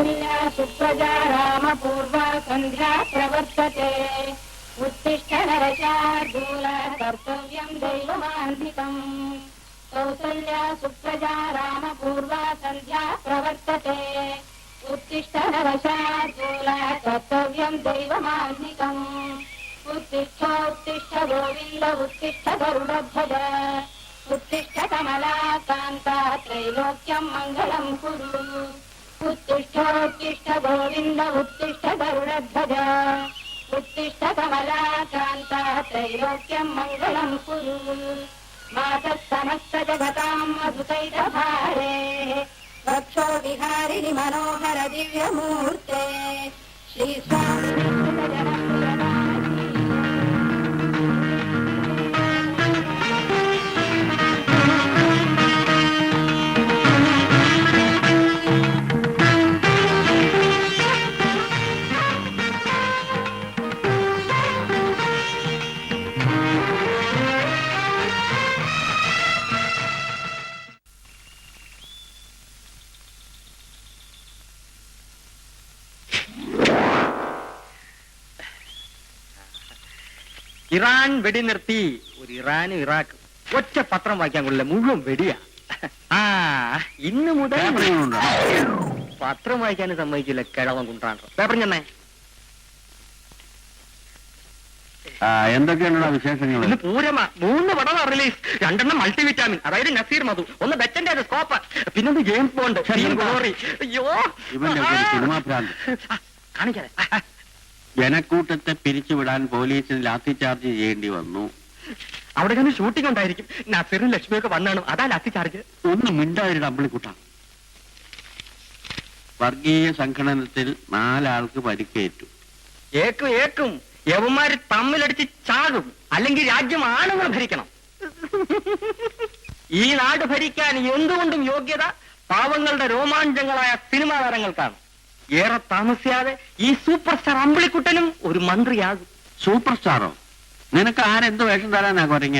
कौसल्या सुप्रजा रामपूर्वा सन्ध्या प्रवर्तते उत्तिष्ठ नरशार्दूल कर्तव्यं दैवमान्धिकम् कौसल्या सुप्रजा रामपूर्वा सन्ध्या प्रवर्तते उत्तिष्ठ नरशार्दूल कर्तव्यं दैवमान्धिकम् उत्तिष्ठ गोविन्द उत्तिष्ठ गरुडध्वज उत्तिष्ठ कमलाकान्ता त्रैलोक्यं मङ्गलं कुरु उत्तिष्ठ गोविन्द उत्तिष्ठ गरुडध्वज उत्तिष्ठ कमलाकान्ता त्रैलोक्यं मङ्गलं कुरु मातः समस्तजगतां मधुकैटभारेः वक्षो विहारिणि मनोहर दिव्यमूर्ते श्रीस्वामिनि ഇറാൻ വെടി നിർത്തി. ഒരു ഇറാനും ഇറാഖും ഒറ്റ പത്രം വായിക്കാൻ കൊള്ളില്ല, മുഴുവൻ വെടിയാ. ആ ഇന്ന് മുതൽ പത്രം വായിക്കാനും സമ്മതിക്കില്ല, കിഴവൻ കുണ്ടാണ്. പേപ്പർ ചെന്നേ. എന്തൊക്കെയാണ് വിശേഷങ്ങൾ? ഇന്ന് പൂരമാ. 3 പടം റിലീസ്. 2 മൾട്ടിവിറ്റാമിൻ, അതായത് നസീർ മധു, ഒന്ന് ബെറ്റന്റെ സ്കോപ്പ്, പിന്നൊന്ന് ജെയിംസ് ബോണ്ട്. അയ്യോ സിനിമാ ഭ്രാന്ത് കാണിക്കാതെ. ജനക്കൂട്ടത്തെ പിരിച്ചുവിടാൻ പോലീസിന് ലാത്തിചാർജ് ചെയ്യേണ്ടി വന്നു. അവിടെ തന്നെ ഷൂട്ടിംഗ് ഉണ്ടായിരിക്കും. നസീറും ലക്ഷ്മിയൊക്കെ വന്നാണ്, അതാ ലാത്തിചാർജ്. ഒന്ന് മിണ്ടാതിരുടെ അമ്പിളിക്കുട്ട. വർഗീയ സംഘടനത്തിൽ 4 ആൾക്ക് പരിക്കേറ്റു. ഏക്കും യവന്മാര് തമ്മിലടിച്ച് ചാകും, അല്ലെങ്കിൽ രാജ്യം ആണുങ്ങൾ ഭരിക്കണം. ഈ നാട് ഭരിക്കാൻ എന്തുകൊണ്ടും യോഗ്യത പാവങ്ങളുടെ രോമാഞ്ചങ്ങളായ സിനിമാ താരങ്ങൾക്കാണ്. ഏറെ താമസിയാതെ ഈ സൂപ്പർ സ്റ്റാർ അമ്പിളിക്കുട്ടനും ഒരു മന്ത്രിയാകും. സൂപ്പർ സ്റ്റാറോ? നിനക്ക് ആരെന്ത് വേഷം തരാനാ കുറഞ്ഞ?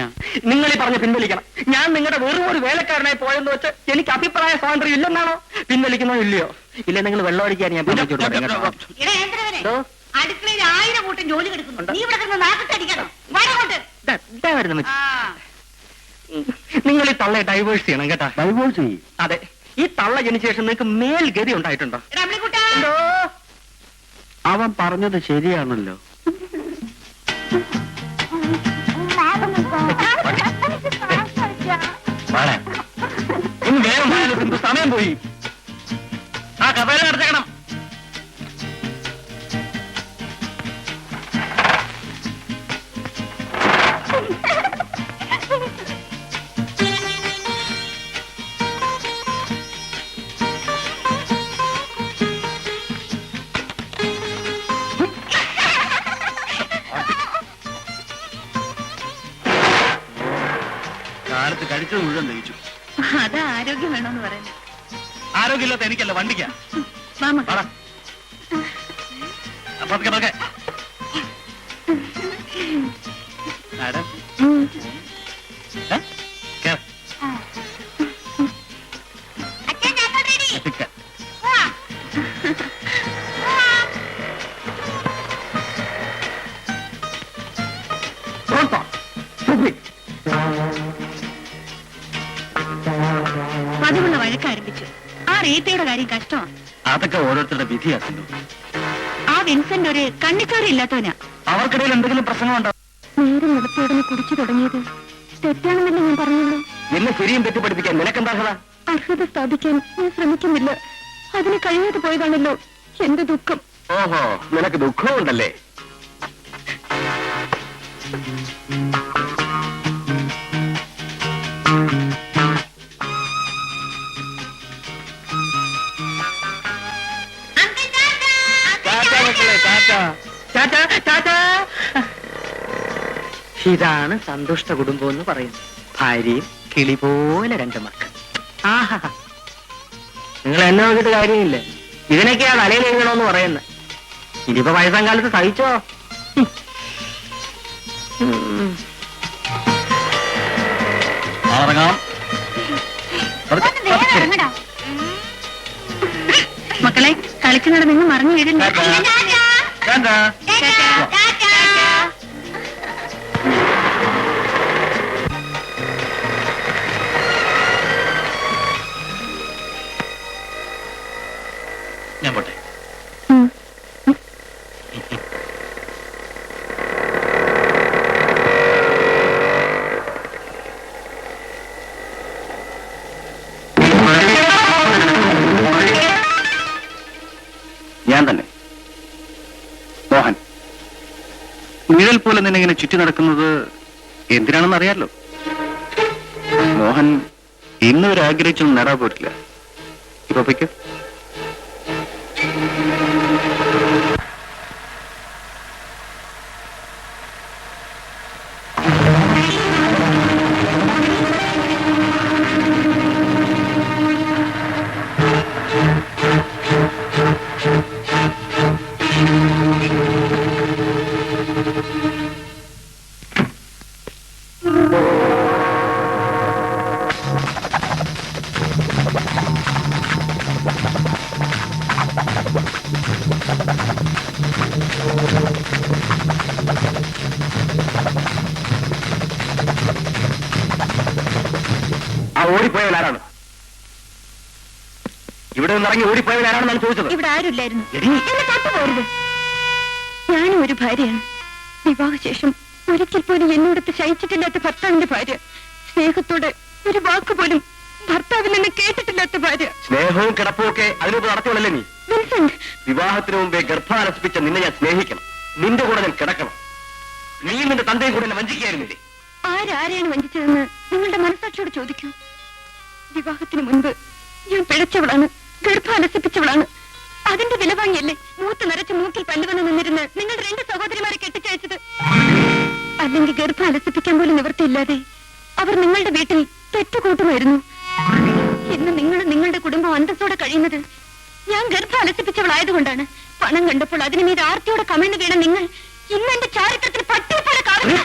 നിങ്ങൾ ഈ പറഞ്ഞ് പിൻവലിക്കണം. ഞാൻ നിങ്ങളുടെ വെറും ഒരു വേലക്കാരനായി പോയെന്ന് വെച്ച് എനിക്ക് അഭിപ്രായ സ്വാതന്ത്ര്യം ഇല്ലെന്നാണോ? പിൻവലിക്കുന്നോ ഇല്ലയോ? ഇല്ല, നിങ്ങൾ വെള്ളം അടിക്കാൻ ഞാൻ അടുക്കളയിൽ 1000 കൂട്ടം ജോലി കിടക്കുന്നുണ്ട്. നിങ്ങൾ ഈ തള്ളയെ ഡൈവേഴ്സ് ചെയ്യണം കേട്ടാ. ഡൈവേഴ്സ് ചെയ്യും? അതെ. ഈ തള്ള ജനിച്ച ശേഷം നിങ്ങൾക്ക് മേൽഗതി ഉണ്ടായിട്ടുണ്ടോ? അവൻ പറഞ്ഞത് ശരിയാണല്ലോ. ഇന്ന് വേഗം സിന്ധു, സമയം പോയി. ആ കഥ നടത്തണം. കാലത്ത് കഴിച്ചത് മുഴുവൻ ദഹിച്ചു. അത് ആരോഗ്യം വേണമെന്ന് പറയുന്നത്. ആരോഗ്യമില്ലാത്ത എനിക്കല്ല, വണ്ടിക്കാ. പതിവുള്ള വഴക്ക് ആരംഭിച്ചു. ആ റീത്തയുടെ കാര്യം കഷ്ടമാണ്. അതൊക്കെ ഓരോരുത്തരുടെ വിധിയാക്കുന്നു. ആ വിൻസെന്റ് ഒരു കണ്ണിച്ചോരയില്ലാത്തവനാ. അവർക്കിടയിൽ എന്തെങ്കിലും പ്രശ്നമുണ്ടോ? നേരം നടത്തിയോടനെ കുടിച്ചു തുടങ്ങിയത് തെറ്റാണെന്നല്ലേ ഞാൻ പറഞ്ഞുള്ളൂ. എന്നെ ശരിയും തെറ്റുപഠിപ്പിക്കാൻ നിനക്കെന്താ അർഹത? അർഹത സ്ഥാപിക്കാൻ ഞാൻ ശ്രമിക്കുന്നില്ല. അതിന് കഴിയാതെ പോയതാണല്ലോ എന്റെ ദുഃഖം. ഓഹോ, നിനക്ക് ദുഃഖമുണ്ടല്ലേ? ഇതാണ് സന്തുഷ്ട കുടുംബം എന്ന് പറയുന്നത്. ഭാര്യയും കിളി പോലെ 2 മക്കൾ. ആഹാ, നിങ്ങൾ എന്നെ നോക്കിയിട്ട് കാര്യമില്ല. ഇതിനൊക്കെയാ തലയിൽ എഴുതണമെന്ന് പറയുന്നത്. ഇനിയിപ്പോ വയസ്സാം കാലത്ത് സഹിച്ചോ? മക്കളെ കളിക്കുന്നത് നിങ്ങൾ മറിഞ്ഞു വീടില്ല. ഞാൻ പോട്ടെ. ഞാൻ തന്നെ മോഹൻ. നിഴൽ പോലെ നിന്നിങ്ങനെ ചുറ്റി നടക്കുന്നത് എന്തിനാണെന്ന് അറിയാലോ. മോഹൻ ഇന്നുവരെ ആഗ്രഹിച്ചൊന്നും നേടാൻ പോയിട്ടില്ല. ഇപ്പൊ പൊയ്ക്കോ. ആ ഓടിപ്പോയവൻ ആരാണ്? ഇവിടെ നിന്ന് ഇറങ്ങി ഓടിപ്പോയവൻ ആരാണെന്നാണ് ചോദിച്ചത്. ഇവിടെ ആരുമില്ലായിരുന്നു. എടീ, എന്നെ തൊട്ടുപോകരുത്. ഞാനും ഒരു ഭാര്യയാണ്. വിവാഹശേഷം ഒരിക്കൽ പോലും എന്നോടൊത്ത് ശയിച്ചിട്ടില്ലാത്ത ഭർത്താവിന്റെ ഭാര്യ. സ്നേഹത്തോടെ ഒരു വാക്ക് പോലും ഭർത്താവിൽ നിന്ന് കേട്ടിട്ടില്ലാത്ത ഭാര്യ. സ്നേഹവും കിടപ്പും ഒക്കെ അതിനൊക്കെ നടത്തിയവളല്ലേ നീ? വിൻസെന്റ്, വിവാഹത്തിന് മുമ്പേ ഗർഭാലസിപ്പിച്ച നിന്നെ ഞാൻ സ്നേഹിക്കണം. നിന്റെ കൂടെ ഞാൻ കിടക്കണം. നീ നിന്റെ തന്തയും കൂടെ എന്നെ വഞ്ചിക്കുകയായിരുന്നില്ലേ? ആരാരെയാണ് വഞ്ചിച്ചതെന്ന് നിങ്ങളുടെ മനസ്സാക്ഷിയോട് ചോദിക്കൂ. വിവാഹത്തിന് മുൻപ് ഞാൻ പിഴച്ചവളാണ്, ഗർഭാലസിപ്പിച്ചവളാണ്. അതിന്റെ വില വാങ്ങിയല്ലേ മൂത്ത് നിറച്ച് മൂക്കിൽ പല്ലുവന്ന് നിന്നിരുന്ന് നിങ്ങളുടെ 2 സഹോദരിമാരെ കെട്ടിച്ചയച്ചത്. അല്ലെങ്കിൽ ഗർഭാലസിപ്പിക്കാൻ പോലും നിവൃത്തിയില്ലാതെ അവർ നിങ്ങളുടെ വീട്ടിൽ തെറ്റുകൂട്ടുമായിരുന്നു. ഇന്ന് നിങ്ങളും നിങ്ങളുടെ കുടുംബം അന്തസ്സോടെ കഴിയുന്നത് ഞാൻ ഗർഭാലസിപ്പിച്ചവളായതുകൊണ്ടാണ്. പണം കണ്ടപ്പോൾ അതിന് മീത് ആർത്തിയോടെ കമഴ്ന്നു വീണ നിങ്ങൾ ഇന്ന് എന്റെ ചാരിത്രത്തിന് പട്ടിയെ പോലെ കാണുന്നു.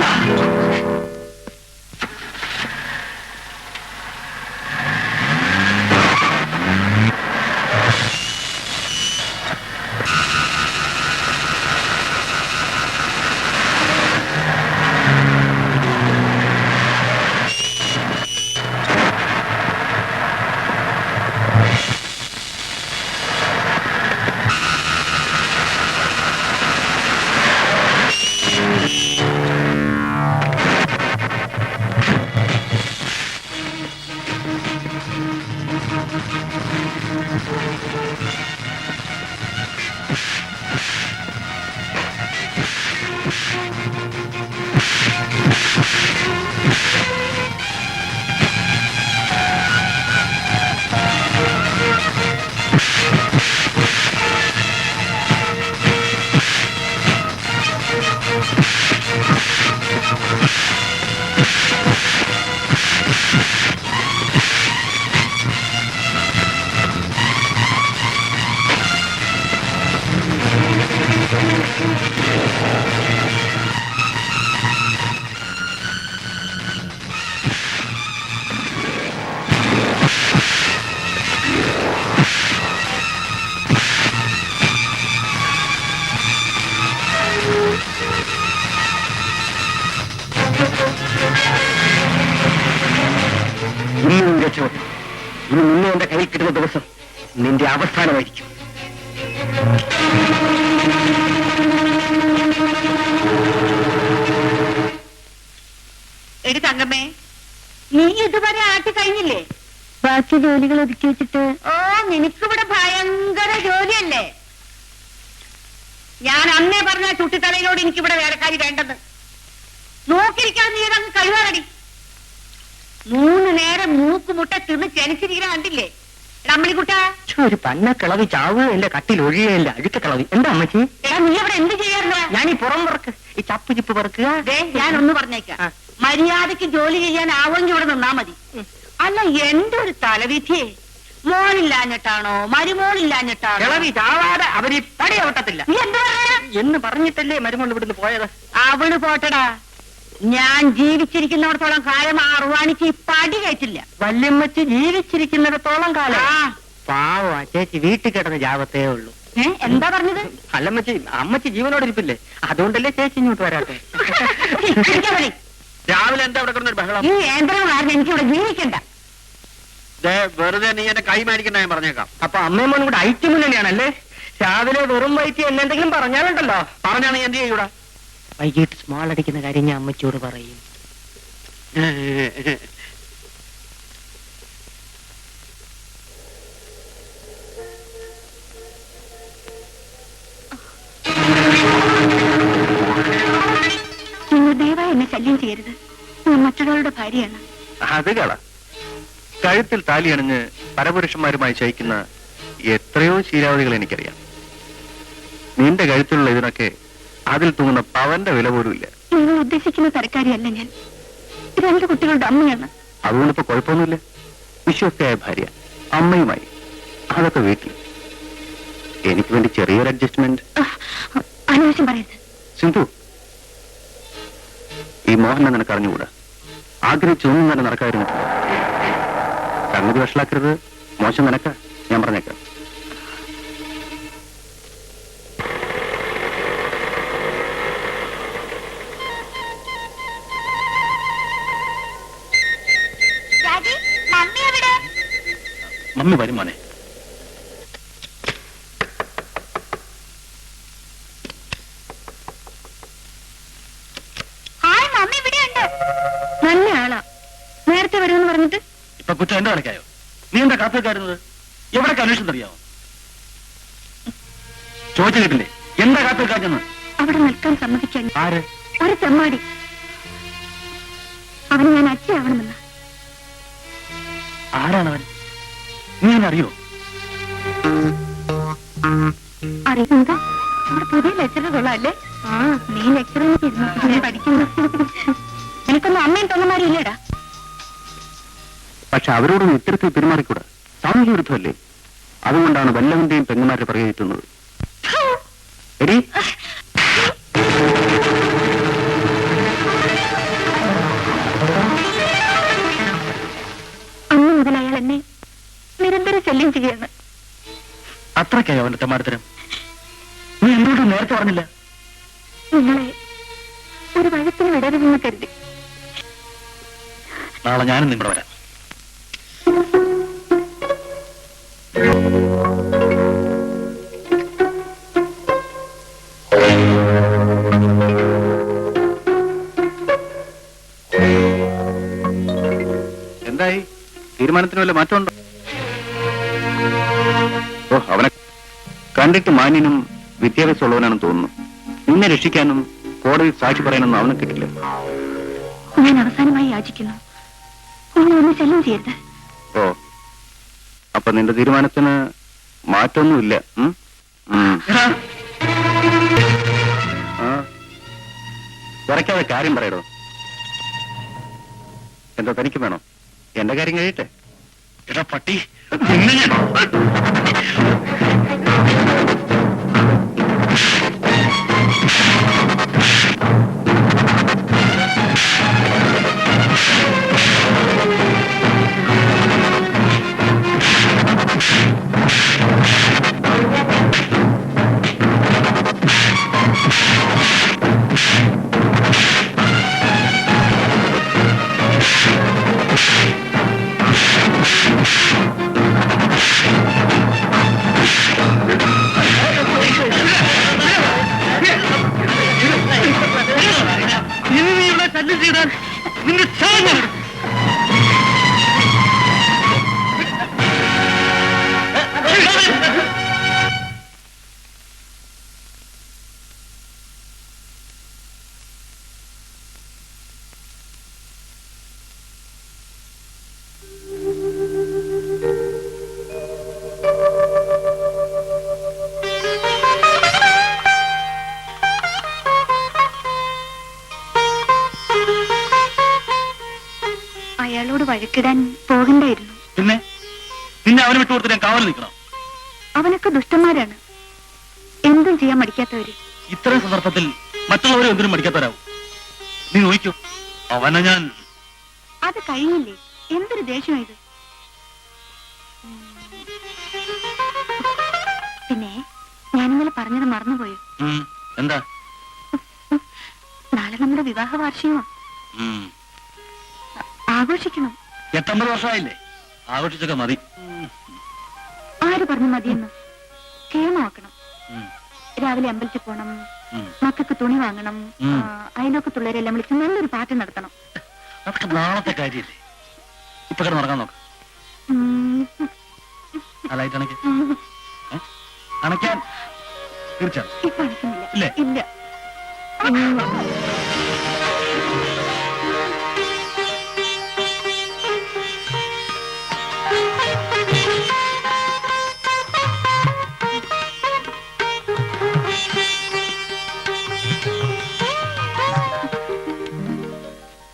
ഇന്നും രക്ഷപ്പെട്ടു. ഇനി നിന്നെ എന്റെ കയ്യിൽ കിട്ടുന്ന ദിവസം നിന്റെ അവസാനമായിരിക്കും. എടി തങ്കമ്മേ, നീ ഇതുവരെ ആട്ടി കഴിഞ്ഞില്ലേ? ബാക്കി ജോലികൾ ഒതുക്കി വെച്ചിട്ട്. ഓ, നിനക്കിവിടെ ഭയങ്കര ജോലിയല്ലേ? ഞാൻ അന്നേ പറഞ്ഞ ചുട്ടിത്തലയിലോട് എനിക്കിവിടെ വേലക്കാരി വേണ്ടെന്ന്. നോക്കിയിരിക്കാൻ നീ ഇതങ്ങ് കഴിവാറടി. 3 നേരം മൂക്കുമുട്ട തിന്ന് ചെനിച്ചിരിക്കുന്ന കണ്ടില്ലേ അമ്മളിക്കുട്ട? ഒരു പന്ന കിളവി ചാവുകയല്ല, കട്ടിൽ ഒഴിയുകയല്ല, അഴുക്ക കിളവി. എന്താ അമ്മച്ചി? എടാ, നീ അവിടെ എന്ത് ചെയ്യാറുണ്ടോ? ഞാൻ ഈ പുറം പറക്ക്, ഈ ചപ്പ് ചിപ്പ് പറക്കുക. ഞാനൊന്ന് പറഞ്ഞേക്കാം, മര്യാദക്ക് ജോലി ചെയ്യാൻ ആവെങ്കിൽ ഇവിടെ നിന്നാ മതി. അല്ല, എന്റെ ഒരു തലവിധിയെ, മോളില്ലാഞ്ഞിട്ടാണോ മരുമോളില്ലാഞ്ഞിട്ടാണോ? കിളവി ചാവാതെ അവര് പടി അവട്ടത്തില്ല. നീ എന്ത് പറയാ എന്ന് പറഞ്ഞിട്ടല്ലേ മരുമോൾ ഇവിടുന്ന് പോയത്? അവള് പോട്ടടാ. ഞാൻ ജീവിച്ചിരിക്കുന്നിടത്തോളം കാലം ആ അറുവാണിക്ക് ഈ പടി കയറ്റില്ല. വല്യമ്മച്ച് ജീവിച്ചിരിക്കുന്നിടത്തോളം കാലം. ആ, പാവം ചേച്ചി വീട്ടിൽ കിടന്ന് ജാവത്തേ ഉള്ളൂ. എന്താ പറഞ്ഞത്? അല്ലമ്മച്ചി, അമ്മച്ചി ജീവനോട് ഇരിപ്പില്ലേ? അതുകൊണ്ടല്ലേ ചേച്ചി ഇങ്ങോട്ട് വരാട്ടെ. ഇരിക്കാൻ മതി. രാവിലെ എന്താ ഇവിടെ കിടന്നൊരു ബഹളം? ഈ യന്ത്രങ്ങളായിരുന്നു എനിക്കിവിടെ ജീവിക്കണ്ട. ദേ, വെറുതെ നീ എന്നെ കൈ മേടിക്കണ്ട, ഞാൻ പറഞ്ഞേക്കാം. അപ്പൊ അമ്മയും മോനും കൂടെ ഐറ്റം തന്നെയാണല്ലേ? രാവിലെ വെറും വയറ്റി എന്നെന്തെങ്കിലും പറഞ്ഞാലുണ്ടല്ലോ. പറഞ്ഞാ നീ എന്ത് ചെയ്യൂടാ? വൈകിട്ട് സ്മോൾ അടിക്കുന്ന കാര്യം ഞാൻ അമ്മച്ചിയോട് പറയും. നിങ്ങൾ ദയവായി എന്നെ ശല്യം ചെയ്യരുത്. ഞാൻ മറ്റുള്ളവരുടെ ഭാര്യയാണ്. അത് കള. കഴുത്തിൽ താലി അണിഞ്ഞ് പരപുരുഷന്മാരുമായി ശയിക്കുന്ന എത്രയോ ശീലാവധികൾ എനിക്കറിയാം. നിന്റെ കഴുത്തിലുള്ള ഇതിനൊക്കെ അതിൽ തൂങ്ങുന്ന പവന്റെ വില പോലും ഇല്ല. നിങ്ങൾ ഉദ്ദേശിക്കുന്ന തരക്കാരിയല്ല ഞാൻ. 2 കുട്ടികളുടെ അമ്മയാണ്. അതുകൊണ്ടിപ്പോ കുഴപ്പമൊന്നുമില്ല. വിശ്വസ്തയായ ഭാര്യ, അമ്മയുമായി. അതൊക്കെ വീട്ടിൽ. എനിക്ക് വേണ്ടി ചെറിയൊരു അഡ്ജസ്റ്റ്മെന്റ്. അനാവശ്യം പറയരുത്. സിന്ധു, ഈ മോഹനെ നിനക്ക് അറിഞ്ഞുകൂടാ. ആഗ്രഹിച്ചൊന്നും തന്നെ നടക്കാതിരുന്നു. കണ്ണുതി വഷളാക്കരുത്. മോശം നിനക്ക, ഞാൻ പറഞ്ഞേക്കാം. മമ്മി വരും മോനെ. നല്ല ആളാ. നേരത്തെ വരുമെന്ന് പറഞ്ഞിട്ട് ഇപ്പൊ കുറ്റം എന്റെ കണക്കായോ? നീ എന്താ കാത്തുവെക്കാരുന്നത്? എവിടൊക്കെ അന്വേഷണം അറിയാമോ? ചോദിച്ചു കേട്ടില്ലേ എന്താ കാത്തുവെക്കാഞ്ഞെന്ന്? അവിടെ നിൽക്കാൻ സമ്മതിക്കാൻ ആര്? ഒരു ചെമ്മാടി. അവന് ഞാൻ അച്ഛയാവണമെന്ന്. ആരാണവൻ? നീ എന്നെ അറിയോ? അറിയുന്നത് നമ്മുടെ പുതിയ ലെക്ചറർ കൊള്ളാല്ലേ? ആ, നീ ലെക്ചറിന് ഞാൻ പഠിക്കുന്നു. എനിക്കൊന്നും അമ്മയും തൊന്നമാരും ഇല്ലേടാ. പക്ഷെ അവരോടൊന്നും ഇത്തരത്തിൽ പെരുമാറിക്കൂടാ. സാമൂഹ്യ വിരുദ്ധമല്ലേ? അതുകൊണ്ടാണ് വല്ലവന്റെയും പെങ്ങന്മാരെ പ്രകടിക്കുന്നത്. എടി, അന്ന് മുതൽ അയാൾ എന്നെ നിരന്തരം ശല്യം ചെയ്യാണ്. അത്രയ്ക്കായോ അവന്റെ തെമ്മാടത്തരം? നീ എന്തുകൊണ്ട് നേരത്തെ പറഞ്ഞില്ല? നിങ്ങളെ ഒരു വഴക്കിന് വിടരുതെന്ന് കരുതി. നാളെ ഞാനും നിങ്ങളുടെ വരാം. എന്തായി? തീരുമാനത്തിന് വല്ല മാറ്റമുണ്ടോ? ഓ, അവനെ കണ്ടിട്ട് മാന്യനും വിദ്യാഭ്യാസമുള്ളവനാണെന്ന് തോന്നുന്നു. നിന്നെ രക്ഷിക്കാനും കോടതി സാക്ഷി പറയാനൊന്നും അവനെ കിട്ടില്ല. ഞാൻ അവസാനമായി യാചിക്കുന്നു, നിങ്ങൾ ഒന്ന് ശല്യം ചെയ്യരുത്. ഓ, അപ്പൊ നിന്റെ തീരുമാനത്തിന് മാറ്റമൊന്നുമില്ല. കുറയ്ക്കാതെ കാര്യം പറയടോ. എന്താ തനിക്ക് വേണോ? എന്റെ കാര്യം കഴിയട്ടെ. എടാ പട്ടി, അയാളോട് വഴക്കിടാൻ പോകണ്ടായിരുന്നു. പിന്നെ അവനെ വിട്ടുകൊടുത്ത് ഞാൻ കാവൽ നിൽക്കണം. അവനൊക്കെ ദുഷ്ടന്മാരാണ്, എന്തും ചെയ്യാൻ മടിക്കാത്തവര്. ഇത്തരം സന്ദർഭത്തിൽ മറ്റുള്ളവരെ എന്തിനും മടിക്കാത്തവരാവും. നീ നോക്കൂ, അവനെ ഞാൻ... അത് കഴിയില്ലേ? എന്തൊരു ദേഷ്യം ഇത്. പിന്നെ ഞാനിന്നലെ പറഞ്ഞത് മറന്നുപോയോ? എന്താ? നാളെ നമ്മുടെ വിവാഹ വാർഷികമാ. ആഘോഷിക്കണം. 8 വർഷമായില്ലേ? ആഘോഷിച്ചൊക്കെ മതി. ആര് പറഞ്ഞു മതിയെന്ന്? കേമാക്കണം. രാവിലെ അമ്പലത്തിൽ പോണം, മക്കൾക്ക് തുണി വാങ്ങണം, അയലോക്കത്തുള്ളവരെല്ലാം വിളിച്ച് നല്ലൊരു പാട്ട് നടത്തണം. അതൊക്കെ നാളത്തെ കാര്യല്ലേ? ഇപ്പൊ കിടന്ന് നടക്കാൻ നോക്ക്. ആ ലൈറ്റ് അണയ്ക്ക്. അണയ്ക്കാൻ തീർച്ചയായും. ഇപ്പൊ അടക്കുന്നില്ല. ഇല്ലേ? ഇല്ല.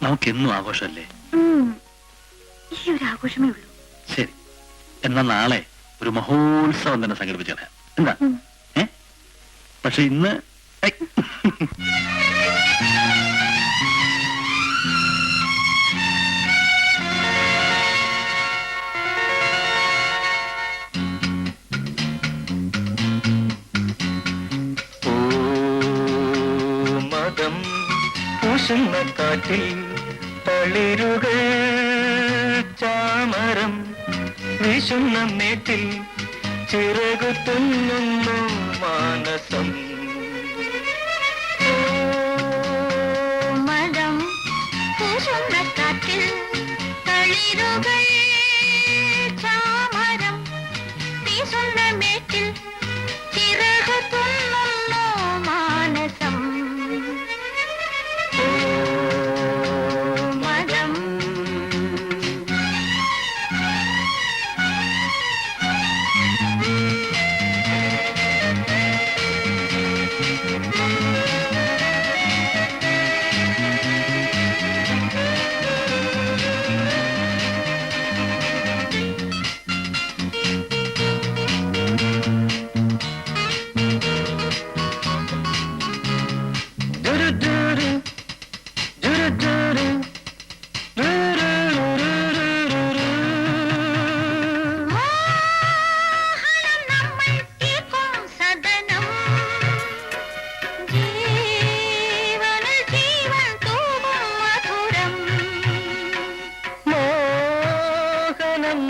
നമുക്കെന്നും ആഘോഷമല്ലേ? ഈ ഒരു ആഘോഷമേ ഉള്ളൂ. ശരി, എന്നാ നാളെ ഒരു മഹോത്സവം തന്നെ സംഘടിപ്പിച്ചേരാം. എന്താ? പക്ഷെ ഇന്ന് മതം പൂശുന്ന കാറ്റിൽ തളിരുകൾ ചാമരം വീശുന്ന മേട്ടിൽ ചിറകു തുന്നുന്നു മാനസം. മതം പൂശുന്ന കാറ്റിൽ തളിരുകൾ ചാമരം വീശുന്ന മേട്ടിൽ ചിറകു തുന്നുന്നു മാനസം.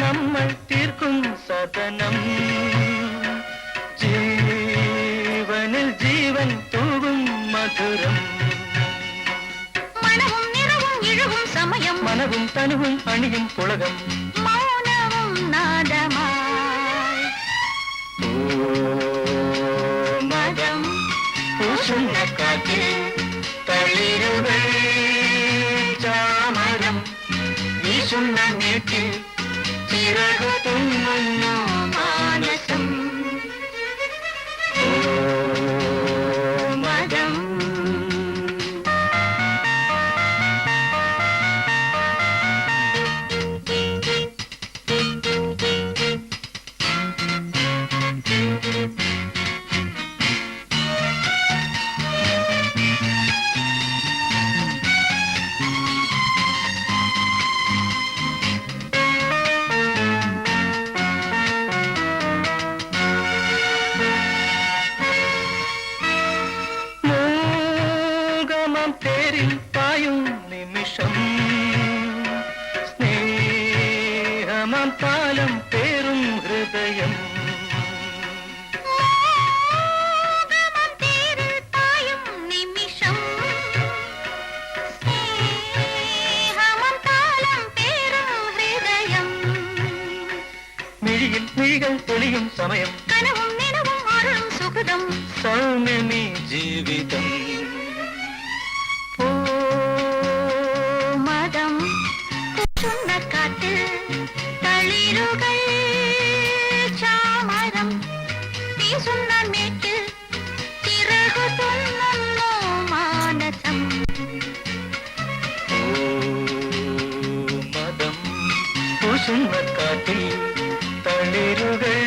നമ്മൾ തീർക്കും സദനം ജീവനിൽ ജീവൻ തൂവും മധുരം. മണവും നിറവും ഇഴവും സമയം മനവും തനുവും അണിയും പുളകം മൗനവും നാദമായി. മതം പൂശുന്ന കാറ്റിൽ തളിരുകൾ ചാമരം വീശുന്ന നീട്ടിൽ ചിറകു തുന്നുന്നു മാനസം. മതം പേരിൽ പായും നിമിഷം സ്നേഹമാം താലം പേരും ഹൃദയം. മിഴിയിൽ മിഴികൾ തെളിയും സമയം കനവും നിലവും അരുളും സുഹൃതം സൗമ്യമീ ജീവിതം. മതം പൂശുന്ന കാറ്റിൽ തളിരുകൾ ചാമരം വീശുന്ന മേട്ടിൽ ചിറകു തുന്നുന്നു മാനസം. മതം പൂശുന്ന കാറ്റിൽ തളിരുകൾ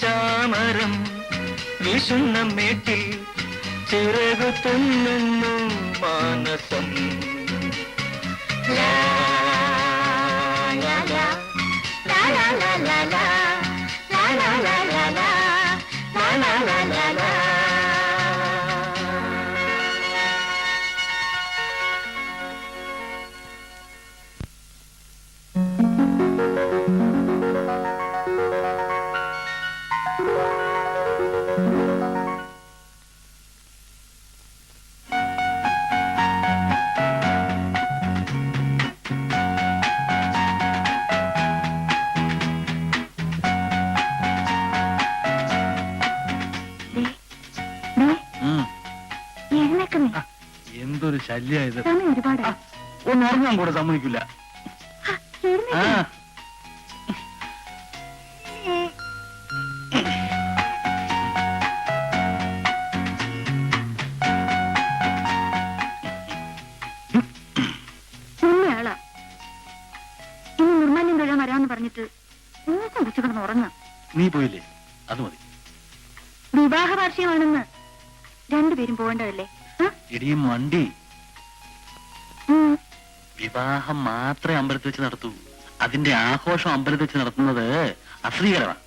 ചാമരം വീശുന്ന മേട്ടിൽ ചിറകു തുന്നുന്നു മാനസം. ലാ ലാ ലാ ലാ ലാ ലാ ലാ ലാ ലാ ലാ ലാ ലാ ലാ ലാ എഴുന്നേക്കുന്നേ, എന്തൊരു ശല്യായത്. സമയം ഒരുപാടായി. ഒന്ന് ഉറങ്ങാൻ കൂടെ സമ്മതിക്കില്ല. ആ നിന്നെയാളാ ഇനി നിർമ്മാല്യം തൊഴാൻ വരാന്ന് പറഞ്ഞിട്ട് മൂക്കം കുറിച്ച് കിടന്ന് ഉറങ്ങാം. നീ പോയില്ലേ? അത് മതി. വിവാഹ വാർഷികമാണെന്ന് രണ്ടുപേരും പോകേണ്ടതല്ലേ? ഇടിയും മണ്ടി. ഉം. വിവാഹം മാത്രമേ അമ്പലത്തിൽ വെച്ച് നടത്തൂ. അതിന്റെ ആഘോഷം അമ്പലത്തിൽ വെച്ച് നടത്തുന്നത് അശ്രീകരമാണ്.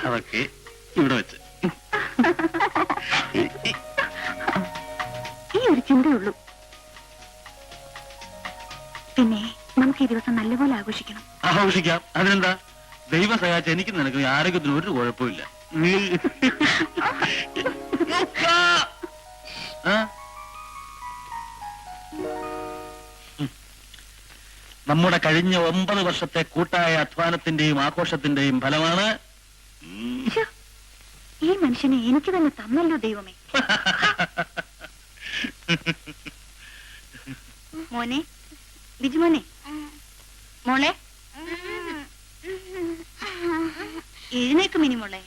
അതൊക്കെ ഇവിടെ വെച്ച്. ഈ ഒരു ചിന്തയുള്ളൂ. പിന്നെ നമുക്ക് ഈ ദിവസം നല്ലപോലെ ആഘോഷിക്കണം. ആഘോഷിക്കാം, അതിനെന്താ? ദൈവം സഹായിച്ച എനിക്ക് നിനക്ക് ആരോഗ്യത്തിന് ഒരു കുഴപ്പമില്ല. ആ? നമ്മുടെ കഴിഞ്ഞ 9 വർഷത്തെ കൂട്ടായ അധ്വാനത്തിന്റെയും ആഘോഷത്തിന്റെയും ഫലമാണ്. ശ്ശോ, ഈ മനുഷ്യനെ എനിക്ക് തന്നെ തന്നല്ലോ ദൈവമേ. മോനെ, ബിജുമോനെ, മോളെ എഴുന്നേക്കും ഇനി മോളെ.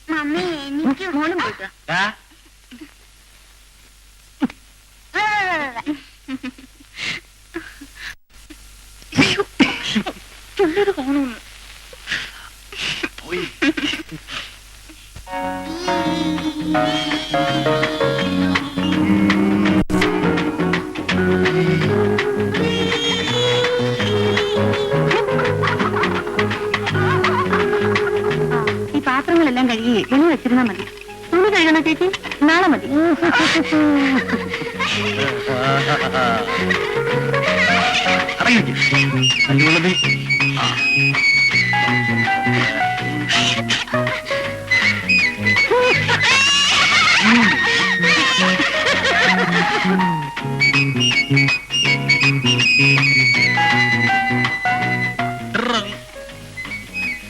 മമ്മി എനിക്ക് മോളും പോയിട്ടാ. ആ? ചുള്ളത് കാണുന്നു. പോയി. ഈ പാത്രങ്ങളെല്ലാം കഴുകി തുണി വെച്ചിരുന്നാ മതി. തുണി കഴുകണ ചേച്ചി? നാളെ മതി. അല്ലുള്ളത്.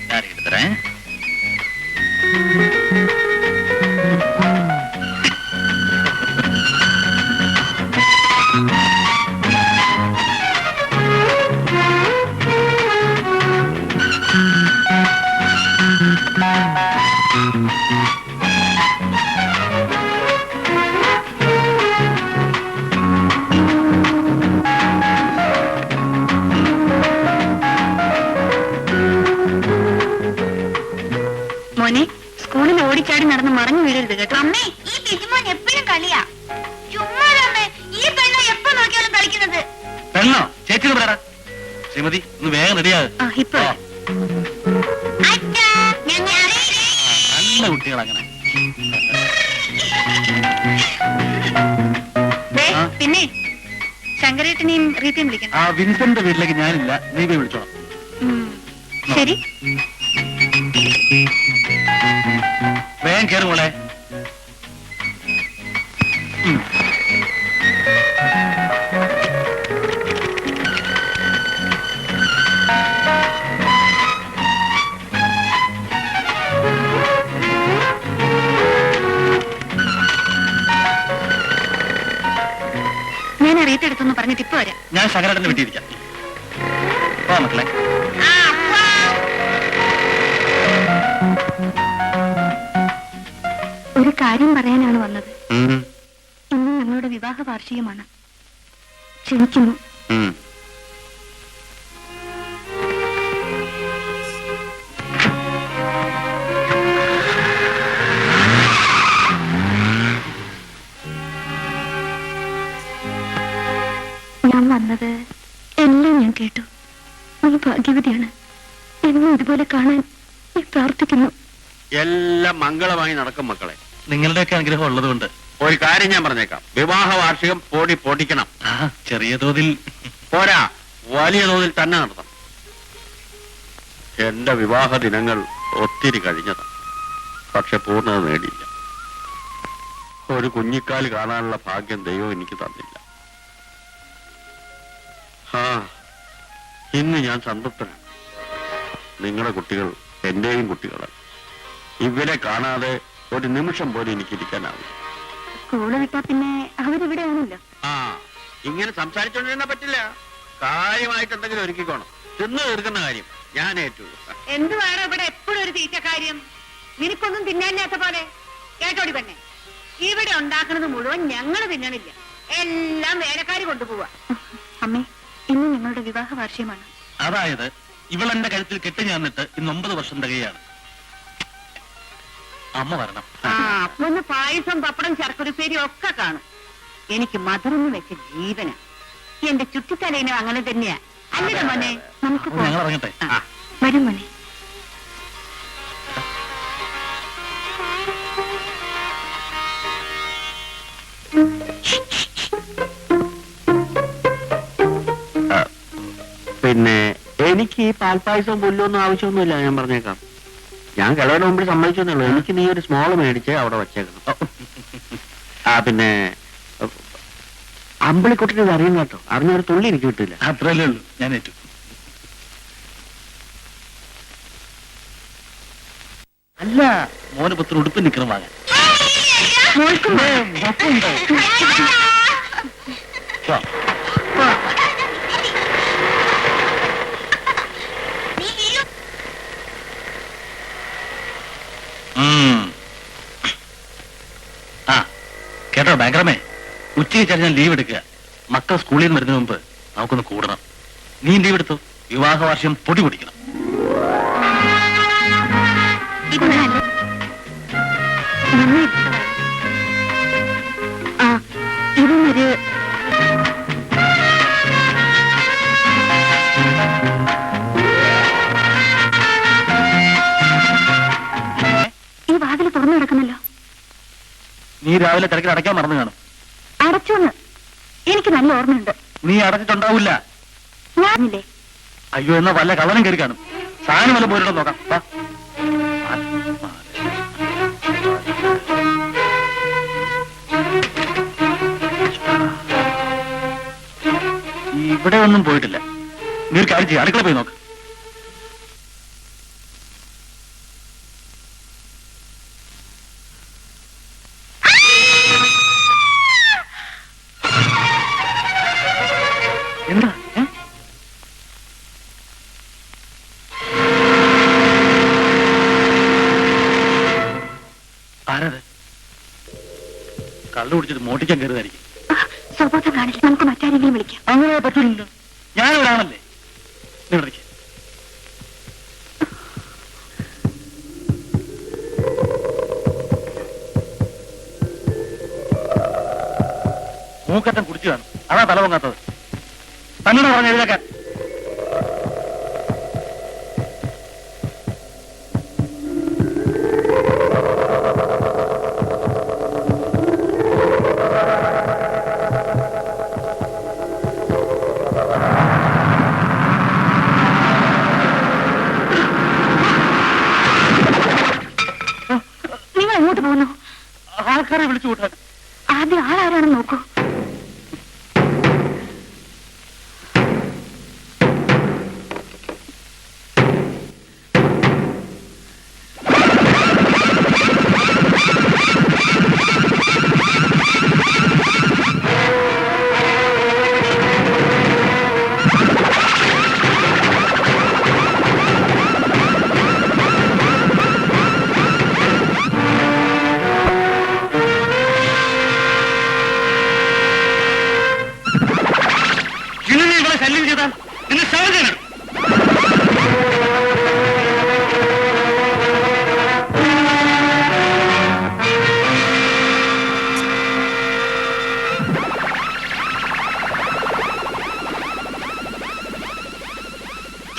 ഞാൻ എടുത്തരേ. മോനെ, സ്കൂളിൽ ഓടിച്ചാടി നടന്ന് മറഞ്ഞു വീഴരുത് കേട്ടോ. അമ്മേ, ഈ ബിജുമോൻ എപ്പോഴും കളിയാ. ചുമ്മാ അമ്മേ, ഈ പെണ്ണ എപ്പോ നോക്കിയാലും കളിക്കുന്നത്. പെണ്ണോ? ചേച്ചിന് പറയാ. ശ്രീമതി, ഒന്ന് വേഗം റെഡിയാകും. ആ, ഇപ്പൊ അച്ഛാ, ഞങ്ങൾ നല്ല കുട്ടികൾ അങ്ങനെ. ആ? പിന്നെ ശങ്കരേട്ടനെയും റീത്തയും വിളിക്കണം. ആ വിൻസന്റെ വീട്ടിലേക്ക് ഞാനില്ല, നീ പോയി വിളിച്ചോളാം. ശരി. വേഗം കയറും മോളെ. ഞാൻ റീത്തെടുത്തെന്ന് പറഞ്ഞിട്ട് ഇപ്പൊ വരാം. ഞാൻ ശങ്കരേട്ടനെ വിട്ടിരിക്കാം. വാ മക്കളെ. ഒരു കാര്യം പറയാനാണ് വന്നത്. ഇന്ന് ഞങ്ങളുടെ വിവാഹ വാർഷികമാണ്. ക്ഷണിക്കുന്നു. ഞാൻ വന്നത് എല്ലാം ഞാൻ കേട്ടു. നീ ഭാഗ്യവതിയാണ്. എന്നും ഇതുപോലെ കാണാൻ നീ പ്രാർത്ഥിക്കുന്നു. എല്ലാം മംഗളമായി നടക്കും മക്കളെ. നിങ്ങളുടെയൊക്കെ അനുഗ്രഹം ഉള്ളതുകൊണ്ട്. ഒരു കാര്യം ഞാൻ പറഞ്ഞേക്കാം, വിവാഹ വാർഷികം പൊടിക്കണം. ചെറിയ തോതിൽ പോരാ, വലിയ തോതിൽ തന്നെ നടത്തണം. എന്റെ വിവാഹ ദിനങ്ങൾ ഒത്തിരി കഴിഞ്ഞതാണ്, പക്ഷെ പൂർണ്ണത നേടിയില്ല. ഒരു കുഞ്ഞിക്കാൽ കാണാനുള്ള ഭാഗ്യം ദൈവം എനിക്ക് തന്നില്ല. ഇന്ന് ഞാൻ സംതൃപ്തനാണ്. നിങ്ങളുടെ കുട്ടികൾ എന്റെയും കുട്ടികളാണ്. ഇവരെ കാണാതെ ഒരു നിമിഷം പോലും എനിക്ക് ഇരിക്കാനാവില്ല. സ്കൂള് വിട്ടാ പിന്നെ അവരിവിടെയാണല്ലോ. ഇങ്ങനെ സംസാരിച്ചോണ്ടിരുന്ന പറ്റില്ല. കാര്യമായിട്ട് എന്തെങ്കിലും ഒരുക്കിക്കോണം. തിന്നു തീർക്കുന്ന കാര്യം ഞാൻ ഏറ്റു. എന്തുവാണ് ഇവിടെ എപ്പോഴും ഒരു തീറ്റ കാര്യം? നിനക്കൊന്നും തിന്നാനില്ലാത്ത പോലെ. കേട്ടോടി പെണ്ണെ, ഇവിടെ ഉണ്ടാക്കുന്നത് മുഴുവൻ ഞങ്ങള് തിന്നണില്ല, എല്ലാം വേലക്കാര് കൊണ്ടുപോവാ. അമ്മേ, ഇന്ന് ഞങ്ങളുടെ വിവാഹ വാർഷികമാണ്. അതായത് ഇവളെന്റെ കഴുത്തിൽ കെട്ടി ഞാന്നിട്ട് ഇന്ന് 9 വർഷം തികയാണ്. അമ്മ വരണം. അപ്പൊ ഒന്ന് പായസം, പപ്പടം, ശർക്കരപ്പേരി ഒക്കെ കാണും. എനിക്ക് മധുരം വെച്ച ജീവന. എന്റെ ചുറ്റിത്തലയിനും അങ്ങനെ തന്നെയാ. അല്ലേ മോനെ? നമുക്ക് അപ്പൊ ഞങ്ങൾ ഇറങ്ങട്ടെ. വരും മോനെ. പിന്നെ എനിക്ക് ഈ പാൽപ്പായസവും പുല്ലൊന്നും ആവശ്യമൊന്നുമില്ല, ഞാൻ പറഞ്ഞേക്കാം. ഞാൻ കിളവന് മുമ്പിൽ സമ്മതിച്ചെന്നുള്ളൂ. എനിക്ക് നീ ഒരു സ്മോൾ മേടിച്ച് അവിടെ വച്ചേക്കണം. പിന്നെ അമ്പിളിക്കുട്ടിന് ഇത് അറിയും കേട്ടോ. അറിഞ്ഞൊരു തുള്ളി എനിക്ക് കിട്ടില്ല. അത്രയല്ലേ ഉള്ളൂ, ഞാൻ ഏറ്റു. അല്ല, മോന് പത്ര ഉടുപ്പ് നിൽക്കണം വാങ്ങാൻ. കേട്ടോ ബാങ്കറമേ, ഉച്ചയ്ക്ക് ചേർന്ന് ഞാൻ ലീവ് എടുക്കുക. മക്കൾ സ്കൂളിൽ നിന്ന് വരുന്നതിന് മുമ്പ് നമുക്കൊന്ന് കൂടണം. നീ ലീവ് എടുത്തു. വിവാഹ വാർഷികം പൊടി പൊടിക്കണം. ഇതൊന്നൊരു ഈ വാതിൽ തുറന്നു കിടക്കുന്നല്ലോ. നീ രാവിലെ തിരക്കിൽ അടയ്ക്കാൻ മറന്നു കാണും. അടച്ചോന്ന് എനിക്ക് നല്ല ഓർമ്മയുണ്ട്. നീ അടച്ചിട്ടുണ്ടാവില്ല. ഞാനില്ലേ? അയ്യോ, എന്നാ വല്ല കള്ളനും കയറി കാണും. സാധനം വല്ല പോയിട്ടോ നോക്കാം. വാ. ഇവിടെ ഒന്നും പോയിട്ടില്ല. നീ ഒരു കാര്യം ചെയ്യ, അടുക്കള പോയി നോക്ക്. എന്താ? ആരത്? കള്ളു കുടിച്ചിട്ട് മോട്ടിക്കാൻ കയറുതായിരിക്കും. സ്വബോധം കാണില്ല. നമുക്ക് മറ്റാരെങ്കിലും വിളിക്കാം. അങ്ങനെ പറ്റില്ലല്ലോ, ഞാനിവിടാണല്ലേ. നീ വിളിക്ക. മൂക്കറ്റം കുടിച്ചു കാണും, അതാ തല പൊങ്ങാത്തത്. തന്നോട് പറഞ്ഞ എഴുതാക്കാൻ. നിങ്ങൾ എങ്ങോട്ട് പോകുന്നു? ആൾക്കാരെ വിളിച്ചു കൂട്ടാൻ. ആദ്യം ആളാരാണെന്ന് നോക്കൂ.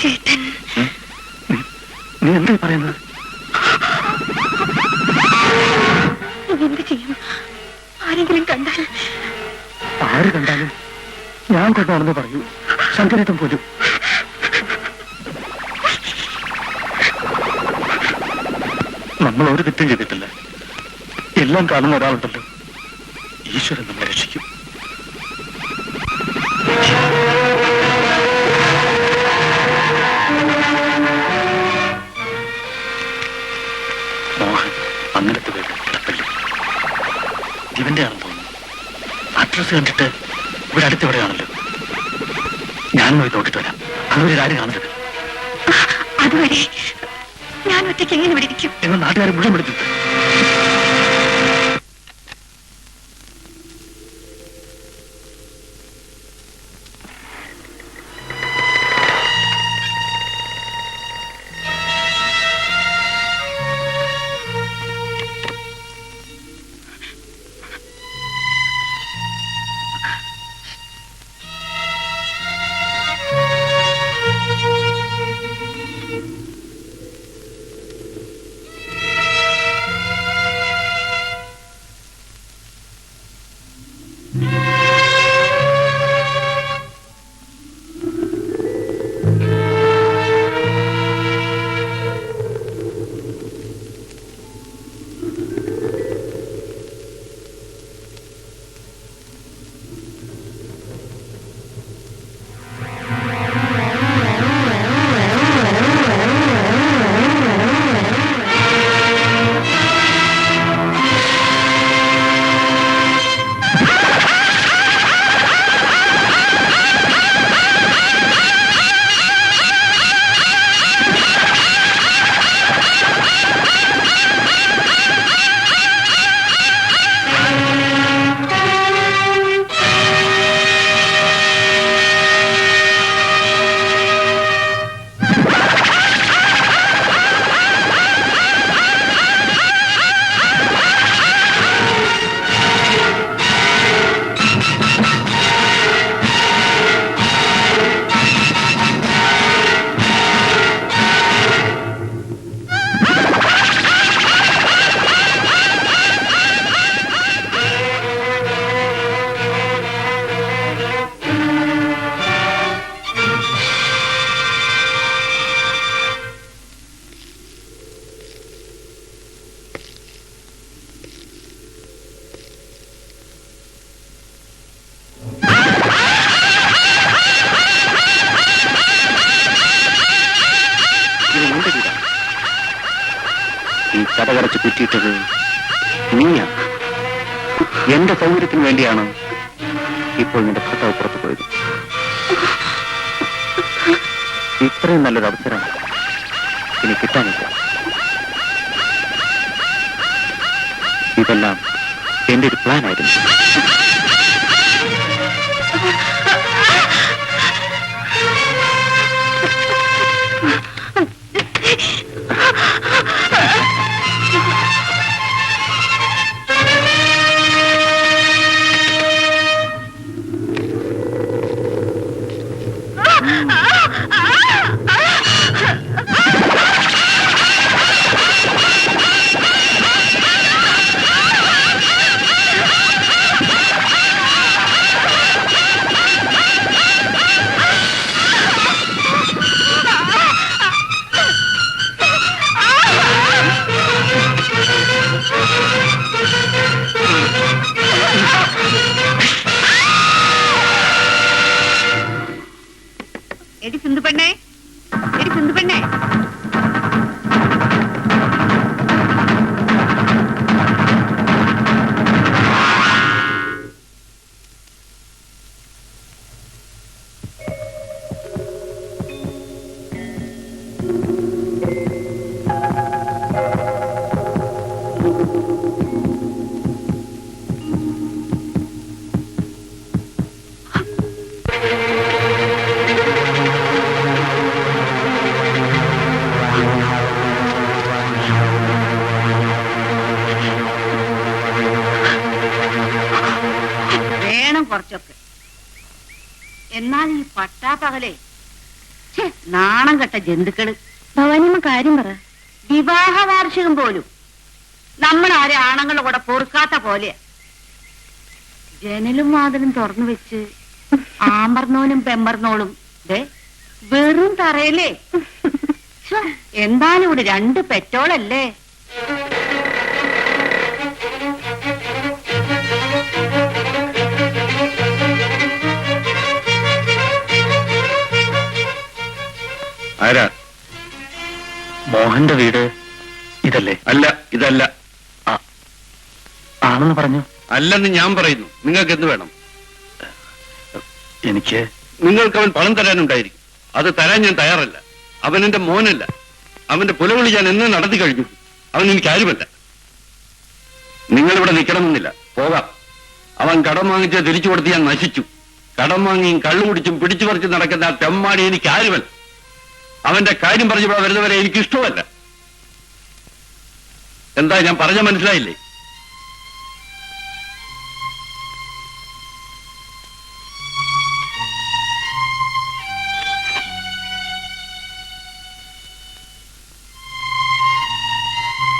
ചേട്ടൻ നീ എന്താ പറയുന്നത്? എന്ത് ചെയ്യും? ആരെങ്കിലും കണ്ടാൽ? ആര് കണ്ടാലും ഞാൻ കൊണ്ടാണെന്ന് പറയൂ. ശങ്കരേട്ടൻ പോലും. നമ്മൾ ഒരു തെറ്റും ചെയ്തിട്ടില്ല. എല്ലാം കാണുന്ന ഒരാളുണ്ടല്ലോ, ഈശ്വരൻ നമ്മളെ രക്ഷിക്കും. മോഹൻ അങ്ങനത്തെ വീട് ഇടപ്പള്ളി ഇവന്റെ ആണെന്ന് തോന്നുന്നു. അഡ്രസ് കണ്ടിട്ട് ഇവിടെ അടുത്തെവിടെയാണല്ലോ. ഞാൻ പോയി നോക്കിട്ട് വരാം. അതുവരെ ആരും കാണരുത്. അതുവരെ ഞാൻ ഒറ്റയ്ക്ക് എങ്ങനെ ഇവിടെ ഇരിക്കും? നിങ്ങൾ നാട്ടുകാരെ മുഴുവൻ വിളിച്ചിട്ട് ഈ കഥ കറച്ച് കുറ്റിയിട്ടത് നീയാ. എന്റെ സൗകര്യത്തിന് വേണ്ടിയാണ് ഇപ്പോൾ നിന്റെ ഭർത്താവ് പുറത്തു പോയത്. ഇത്രയും നല്ലൊരു അവസരം ഇനി കിട്ടാനില്ല. ഇതെല്ലാം എന്റെ ഒരു പ്ലാൻ ആയിരുന്നു. എടി സിന്ധു പെണ്ണേ, എടി സിന്ധു പെണ്ണേ, വേണം കുറച്ചൊക്കെ. എന്നാൽ ഈ പട്ടാപ്പകലേ ഛേ, നാണം കെട്ട ജന്തുക്കള്. ഭവാനിയമ്മ കാര്യം പറ. വിവാഹ വാർഷികം പോലും നമ്മളാരെ ആണുങ്ങളുടെ കൂടെ പൊറുക്കാത്ത പോലെ. ജനലും വാതിലും തുറന്നു വെച്ച് ആമ്പർന്നോനും പെമ്പർന്നോളും വെറും തറയല്ലേ. എന്തായാലും ഇവിടെ 2 പെറ്റോളല്ലേ. ആരാ? മോഹന്റെ വീട് ഇതല്ലേ? അല്ല, ഇതല്ല. ആണെന്ന് പറഞ്ഞു. അല്ലെന്ന് ഞാൻ പറയുന്നു. നിങ്ങൾക്ക് എന്ത് വേണം? എനിക്ക് നിങ്ങൾക്ക് അവൻ പണം തരാനുണ്ടായിരിക്കും. അത് തരാൻ ഞാൻ തയ്യാറല്ല. അവൻ എന്റെ മോനല്ല. അവന്റെ പുലവിളി ഞാൻ എന്ന് നടത്തി കഴിഞ്ഞു. അവൻ എനിക്ക് ആരുമല്ല. നിങ്ങളിവിടെ നിൽക്കണമെന്നില്ല, പോകാം. അവൻ കടം വാങ്ങിച്ച് തിരിച്ചു കൊടുത്ത് ഞാൻ നശിച്ചു. കടം വാങ്ങിയും കള്ളുകുടിച്ചും പിടിച്ചു പറിച്ച് നടക്കുന്ന ആ തെമ്മാടി എനിക്ക് ആരുമല്ല. അവന്റെ കാര്യം പറഞ്ഞു വരുന്നവരെ എനിക്ക് ഇഷ്ടമല്ല. എന്താ ഞാൻ പറഞ്ഞ മനസ്സിലായില്ലേ?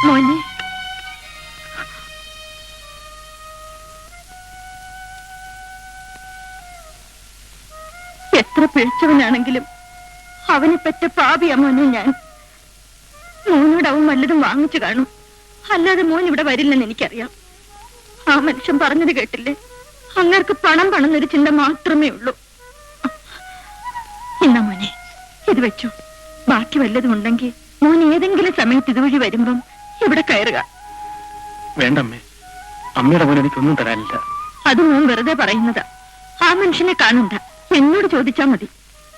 മോനെ, എത്ര പിഴച്ചവനാണെങ്കിലും അവനെ പറ്റ പാപിയാ മോനെ ഞാൻ. മോനോട് അവൻ വല്ലതും വാങ്ങിച്ചു കാണും. അല്ലാതെ മോൻ ഇവിടെ വരില്ലെന്ന് എനിക്കറിയാം. ആ മനുഷ്യൻ പറഞ്ഞത് കേട്ടില്ലേ? അങ്ങർക്ക് പണം എന്നൊരു ചിന്ത മാത്രമേ ഉള്ളൂ. എന്നാ മോനെ, ഇത് വെച്ചു. ബാക്കി വല്ലതും ഉണ്ടെങ്കിൽ മോൻ ഏതെങ്കിലും സമയത്ത് ഇതുവഴി വരുമ്പം ഇവിടെ കയറുക. വേണ്ടമ്മേ, അമ്മയുടെ മോൻ എനിക്കൊന്നും തരാനില്ല. അത് മോൻ വെറുതെ പറയുന്നതാ. ആ മനുഷ്യനെ കാണണ്ട, എന്നോട് ചോദിച്ചാ മതി.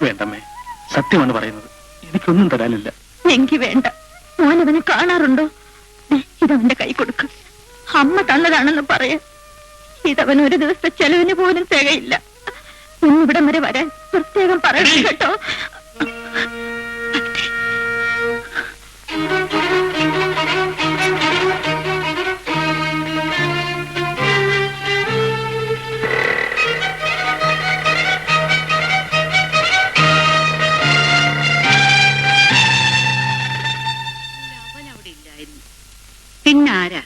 വേണ്ടമ്മേ, സത്യമാണ് പറയുന്നത്. എനിക്കൊന്നും തരാനില്ല. എങ്കിൽ വേണ്ട. മോൻ അവനെ കാണാറുണ്ടോ? ഇതവന്റെ കൈ കൊടുക്ക്. അമ്മ തന്നതാണെന്ന് പറയാ. ഇതവൻ ഒരു ദിവസത്തെ ചെലവിന് പോലും തികയില്ല. ഇവിടം വരെ വരാൻ പ്രത്യേകം പറയണം കേട്ടോ. പിന്നാരാ?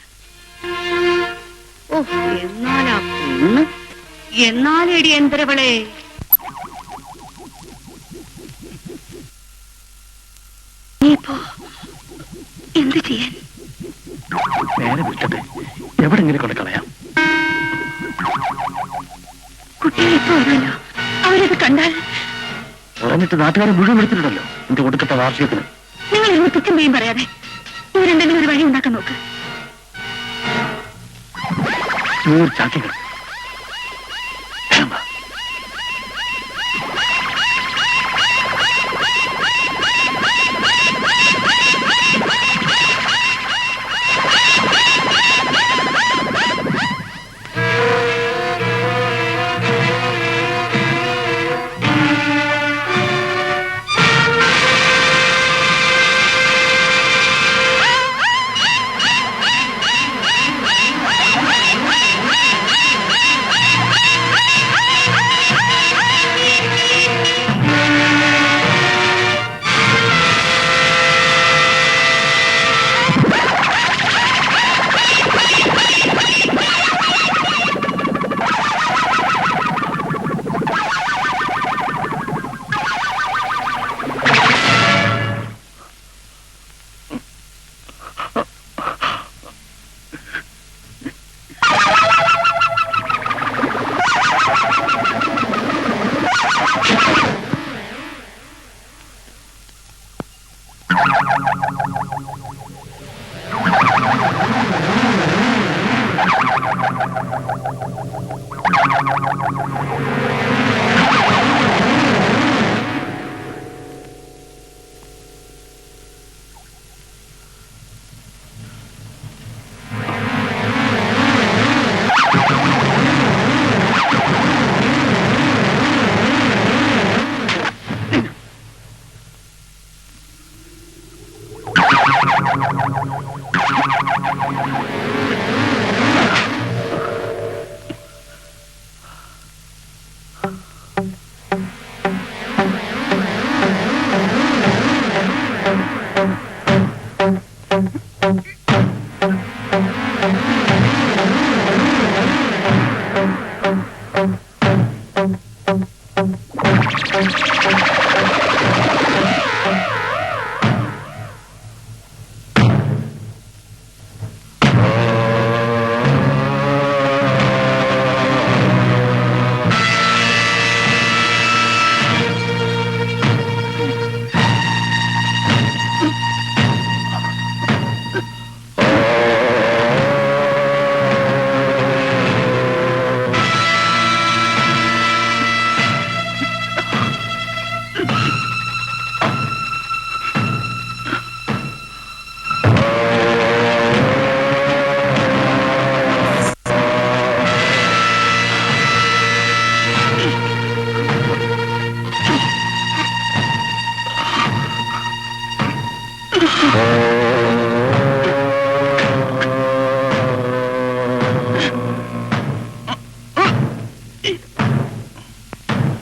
ഓ, എന്നാലാ പെണ്ണ്, എന്നാലേടി എന്തരവളെ. എന്ത് ചെയ്യാൻ? നേരെ വിട്ടട്ടെ, എവിടെങ്കിലും കൊണ്ട് കളയാം. കുട്ടികൾ ഇപ്പൊ വരുമല്ലോ. അവരത് കണ്ടാൽ പറഞ്ഞിട്ട് നാട്ടുകാരെ മുഴുവൻ എടുത്തിട്ടുണ്ടല്ലോ എന്റെ ഒടുക്കത്തെ വാർഷികത്തിന്. നിങ്ങൾ ഇന്ന് കുറ്റം ചെയ്യും പറയാതെ ഇവരുണ്ടെങ്കിൽ ഒരു വഴി ഉണ്ടാക്കാൻ നോക്ക്. 100 ചാക്കികൾ.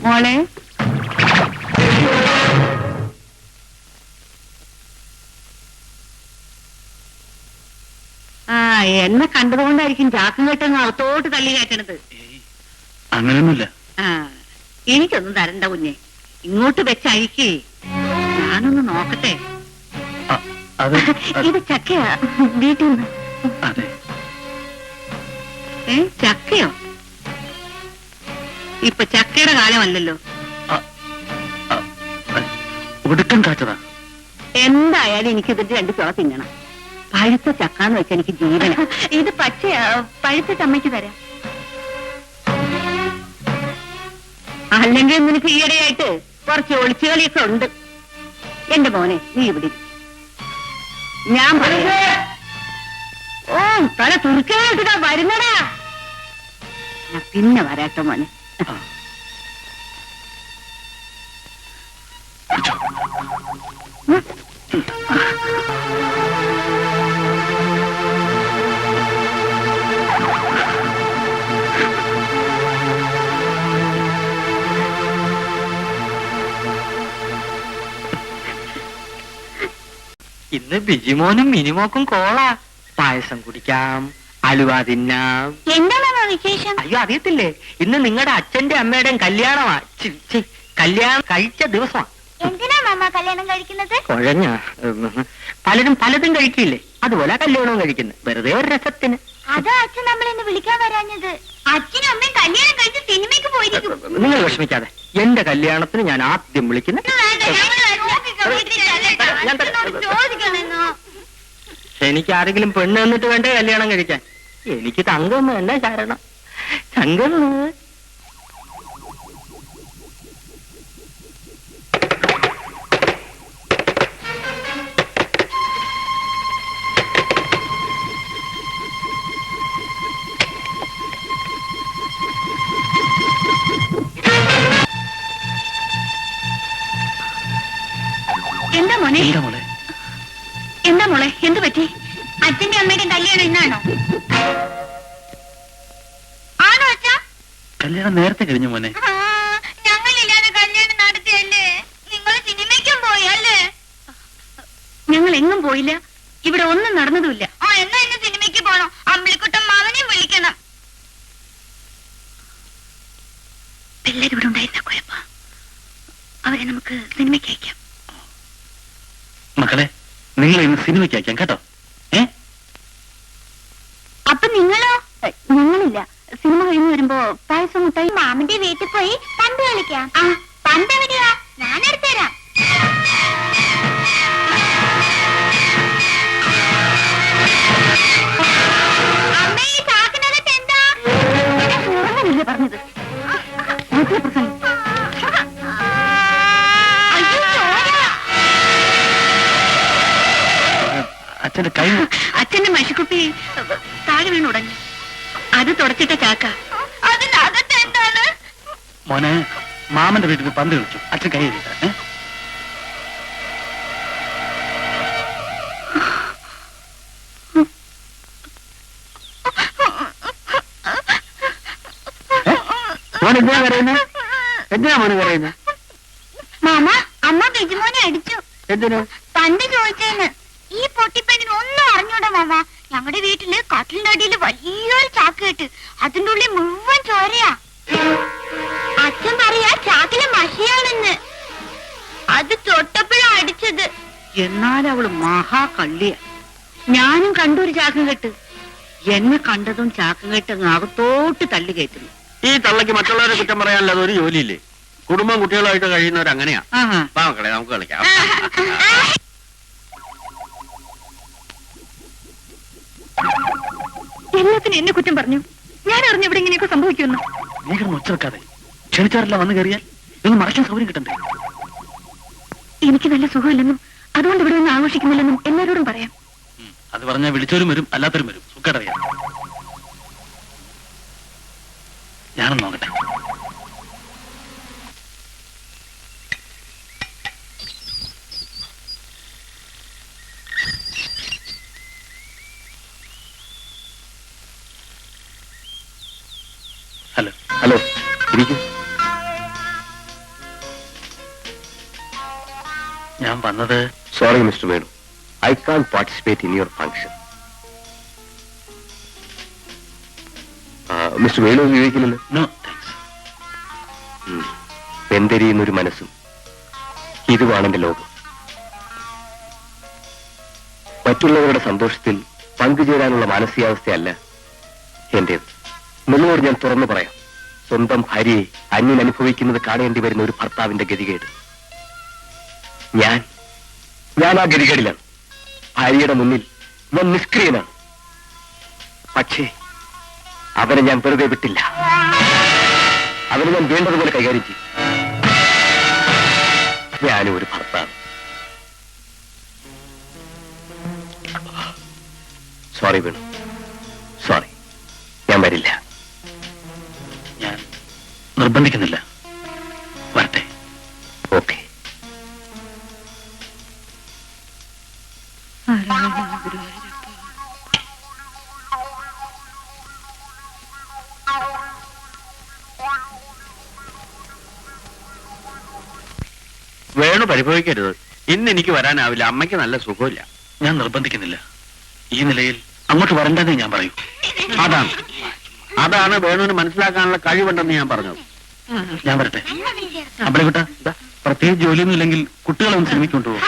മോളെ എന്നെ കണ്ടതുകൊണ്ടായിരിക്കും ചാക്കും കെട്ടെന്ന് അകത്തോട്ട് തള്ളി കയറ്റണത്. അങ്ങനെയൊന്നുമില്ല. എനിക്കൊന്നും തരണ്ട കുഞ്ഞെ, ഇങ്ങോട്ട് വെച്ചഴിക്കേ, ഞാനൊന്ന് നോക്കട്ടെ. അത് ഇത് ചക്കയാ വീട്ടിൽ നിന്ന്. അതെ. ചക്കയോ? ഇപ്പൊ ചക്കയുടെ കാലമല്ലല്ലോ. ഒടുക്കം കാച്ചതാ. എന്തായാലും എനിക്കിതിന്റെ 2 ചുള തിന്നണം. പഴുത്ത ചക്കാന്ന് വെച്ചാൽ എനിക്ക് ജീവന. ഇത് പച്ചയാ, പഴുത്തിട്ട് അമ്മയ്ക്ക് തരാം. അല്ലെങ്കിൽ നിനക്ക് ഈയിടെയായിട്ട് കുറച്ച് ഒളിച്ചുകളിയൊക്കെ ഉണ്ട്. എന്റെ മോനെ, നീ ഇവിടെ ഇരി. ഞാൻ പറയാ. ഓ, തല തുറക്കാനായിട്ടാ വരുന്നടാ. ഞാൻ പിന്നെ വരാട്ടോ മോനെ. ഇന്ന് ബിജിമോനും മിനിമോക്കും കോളാ. പായസം കുടിക്കാം, അലുവ തിന്നാം. എന്താണ് വിശേഷം? അയ്യോ, അറിയത്തില്ലേ? ഇന്ന് നിങ്ങളുടെ അച്ഛന്റെ അമ്മയുടെയും കല്യാണമാ. കല്യാണം കഴിച്ച ദിവസമാ. എന്തിനാ മാമ കല്യാണം കഴിക്കുന്നത്? കുഴഞ്ഞ പലരും പലതും കഴിക്കില്ലേ, അതുപോലെ കല്യാണവും കഴിക്കുന്നു. വെറുതെ ഒരു രസത്തിന്. അതാ അച്ഛൻ നമ്മളെന്ന് വിളിക്കാൻ വരാഞ്ഞത്. അച്ഛനും അമ്മയും കല്യാണം കഴിച്ച് സിനിമയ്ക്ക് പോയിരിക്കും. നിങ്ങൾ വിഷമിക്കാതെ, എന്റെ കല്യാണത്തിന് ഞാൻ ആദ്യം വിളിക്കുന്നത്. എനിക്ക് ആരെങ്കിലും പെണ്ണ് എന്നിട്ട് വേണ്ടേ കല്യാണം കഴിക്കാൻ? എനിക്ക് തങ്കം വേണ്ട ശരണം. തങ്കം എന്താ മോനെ? എന്താ മോളെ? എന്താ മോളെ, എന്ത് പറ്റി? അച്ഛന്റെ അമ്മയുടെ കല്യാണം ഇന്നാണോ? ആണോ അച്ഛാ? കല്യാണം നേരത്തെ കഴിഞ്ഞു മോനെ. ഞങ്ങളില്ലാതെ കല്യാണം നടത്തിയല്ലേ? നിങ്ങൾ സിനിമയ്ക്കും പോയി അല്ലേ? ഞങ്ങൾ എങ്ങും പോയില്ല, ഇവിടെ ഒന്നും നടന്നതുമില്ല. എന്നാ ഇന്ന് സിനിമയ്ക്ക് പോണോ? അമ്പിളിക്കുട്ടൻ മാവനെയും വിളിക്കണം. പിള്ളേർ ഇവിടെ ഉണ്ടായിരുന്ന കുഴപ്പം, അവരെ നമുക്ക് സിനിമയ്ക്ക് അയക്കാം. മക്കളെ, നിങ്ങൾ ഇന്ന് സിനിമയ്ക്ക് അയക്കാം കേട്ടോ. അപ്പൊ നിങ്ങളോ? ഞങ്ങളില്ല. സിനിമ കഴിഞ്ഞ് വരുമ്പോ പായസം മുട്ടായി മാമന്റെ വീട്ടിൽ പോയി പന്ത് കളിക്കാം. പന്ത് എവിടെയാ? ഞാൻ എടുത്തുതരാം. അമ്മേ, ഈ ചാക്കിനകത്ത് എന്താ? പറഞ്ഞത് അച്ഛന്റെ കൈ. അച്ഛന്റെ മഷിക്കുട്ടി താഴെ വീണുടങ്ങി. അത് തുടച്ചിട്ട ചാക്ക. അതിനകത്ത് എന്താണ്? മോനെ, മാമന്റെ വീട്ടിൽ പന്ത് കളിച്ചു. അച്ഛൻ കൈ എഴുതിട്ടാ. മോൻ എന്തിനാ കരയുന്നത്? എന്തിനാ മോന് കരയുന്നത്? മാമ, അമ്മ ബിജുമോനെ അടിച്ചു. എന്തിനു? പണ്ട് ചോദിച്ചേന്ന്. ഈ പൊട്ടിപ്പെണ്ണിന് ഒന്നും അറിഞ്ഞൂടാ മാമ. ഞങ്ങളുടെ വീട്ടില് കട്ടിലിന്റെ അടിയിൽ വലിയൊരു ചാക്ക് കെട്ട്, അതിന്റെ ഉള്ളിൽ മുഴുവൻ ചോരയാ. അച്ഛൻ പറയാ ചാക്കിലെ മഷിയാണെന്ന്. അത് തൊട്ടപ്പോഴാ അടിച്ചത്. എന്നാൽ അവള് മഹാകള്ളിയ. ഞാനും കണ്ടൊരു ചാക്കും കെട്ട്. എന്നെ കണ്ടതും ചാക്കും കെട്ട് അകത്തോട്ട് തള്ളി കയറ്റുന്നു. ഈ തള്ളക്ക് മറ്റുള്ളവരെ കുറ്റം പറയാനല്ലാതെ ഒരു ജോലിയില്ലേ? കുടുംബം കുട്ടികളായിട്ട് കഴിയുന്നവർ അങ്ങനെയാ. വാ മക്കളെ, നമുക്ക് കളിക്കാം. എല്ലാത്തിനും എന്നെ കുറ്റം പറഞ്ഞു. ഞാൻ അറിഞ്ഞ ഇവിടെ ഇങ്ങനെയൊക്കെ സംഭവിക്കുന്നു. നീ കിടന്ന് ഒച്ച വെക്കാതെ. ക്ഷണിച്ചാറില്ല വന്നു കയറിയാൽ ഇതൊന്ന് മറയ്ക്കാൻ സൗകര്യം കിട്ടണ്ടേ? എനിക്ക് നല്ല സുഖമില്ലെന്നും അതുകൊണ്ട് ഇവിടെ ഒന്നും ആഘോഷിക്കുന്നില്ലെന്നും എല്ലാവരോടും പറയാം. അത് പറഞ്ഞാൽ വിളിച്ചവരും വരും, അല്ലാത്തവരും വരും. സുഖടറിയാം. ഞാനൊന്ന് നോക്കട്ടെ. ഹലോ. ഹലോ, ഇരിക്കൂ. ഞാൻ വന്നത് sorry mister Venu, I can participate in your function. Mister Venu വിവേകില്ലല്ലോ. No thanks. എന്തെരിയുന്നൊരു മനസ്സും ഇതുമാണ് എന്റെ ലോകം. മറ്റുള്ളവരുടെ സന്തോഷത്തിൽ പങ്കുചേരാനുള്ള മാനസികാവസ്ഥയല്ല എന്റേത്. നിങ്ങളോട് ഞാൻ തുറന്നു പറയാം, സ്വന്തം ഭാര്യയെ അന്യൻ അനുഭവിക്കുന്നത് കാണേണ്ടി വരുന്ന ഒരു ഭർത്താവിന്റെ ഗതികേട്. ഞാൻ ആ ഗതികേടിലാണ്. ഭാര്യയുടെ മുന്നിൽ ഞാൻ നിഷ്ക്രിയനാണ്. പക്ഷേ അവനെ ഞാൻ വെറുതെ വിട്ടില്ല. അവനെ ഞാൻ വേണ്ടതുപോലെ കൈകാര്യം ചെയ്യും. ഞാനും ഒരു ഭർത്താവ്. Sorry Venu, sorry. ഞാൻ വരില്ല. ഞാൻ നിർബന്ധിക്കുന്നില്ല. വരട്ടെ. ഓക്കെ. വേണു പരിഭവിക്കരുത്. ഇന്ന് എനിക്ക് വരാനാവില്ല. അമ്മയ്ക്ക് നല്ല സുഖമില്ല. ഞാൻ നിർബന്ധിക്കുന്നില്ല. ഈ നിലയിൽ അങ്ങോട്ട് വരണ്ടെന്നേ ഞാൻ പറയൂ. അതാണ് വേണുവിന് മനസ്സിലാക്കാനുള്ള കഴിവുണ്ടെന്ന് ഞാൻ പറഞ്ഞത്. ഞാൻ വരട്ടെ. അവിടെ വിട്ട പ്രത്യേകിച്ച് ജോലിയൊന്നും ഇല്ലെങ്കിൽ കുട്ടികളെ ഒന്ന് സിനിമയ്ക്ക് കൊണ്ടുപോകും.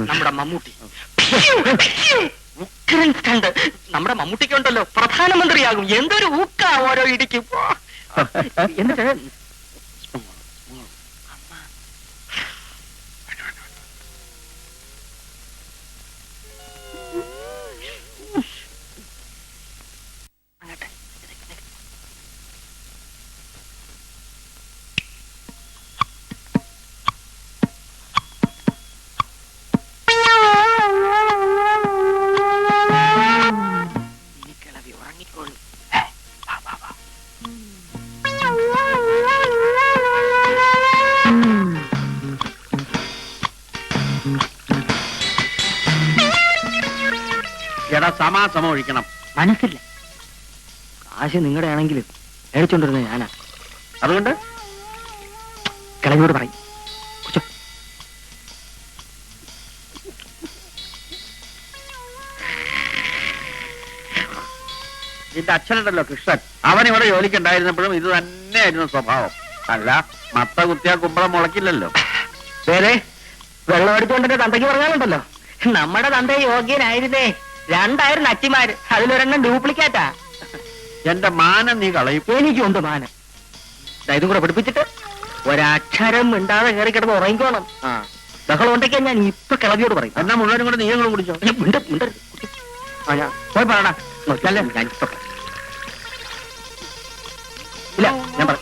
നമ്മുടെ മമ്മൂട്ടി ഉഗ്രൻ സ്റ്റണ്ട്. നമ്മുടെ മമ്മൂട്ടിക്ക് ഉണ്ടല്ലോ, പ്രധാനമന്ത്രിയാകും. എന്തൊരു ഊക്ക ഓരോ ഇടിക്കും. എന്നിട്ട് എടാ സമാസമം ഒഴിക്കണം. മനസ്സില്ല. കാശ് നിങ്ങളുടെ ആണെങ്കിലും മേടിച്ചോണ്ടിരുന്നത് ഞാനാ. അതുകൊണ്ട് കിളവിയോട് പറയും. കൊച്ചോ. നിന്റെ അച്ഛനുണ്ടല്ലോ കൃഷ്ണൻ, അവൻ ഇവിടെ ജോലിക്കുണ്ടായിരുന്നപ്പോഴും ഇത് തന്നെയായിരുന്നു സ്വഭാവം. അല്ല, മത്ത കുത്തിയാ കുമ്പളം മുളക്കില്ലല്ലോ. വേറെ വെള്ളം അടിച്ചുകൊണ്ടിന്റെ തന്തയ്ക്ക് പറഞ്ഞാലുണ്ടല്ലോ, നമ്മുടെ തന്ത യോഗ്യനായിരുന്നേ. 2 അച്ചിമാര്, അതിലൊരെണ്ണം ഡ്യൂപ്ലിക്കേറ്റാ. എന്റെ മാനം നീ കളയും. എനിക്കുണ്ട് മാനം. ഇതും കൂടെ പഠിപ്പിച്ചിട്ട് ഒരക്ഷരം മിണ്ടാതെ കയറി കിടന്ന് ഉറങ്ങിക്കോണം. ബഹളം ഉണ്ടെങ്കിൽ ഞാൻ ഇപ്പൊ കിളവിയോട് പറയും. എന്നാ മുഴുവനും കൂടെ നീയും കൂടെ കുടിച്ചോ. ഞാൻ പോയി പറയണ നോക്കിയല്ലേ ഞാൻ ഇപ്പൊ ഇല്ല ഞാൻ പറ.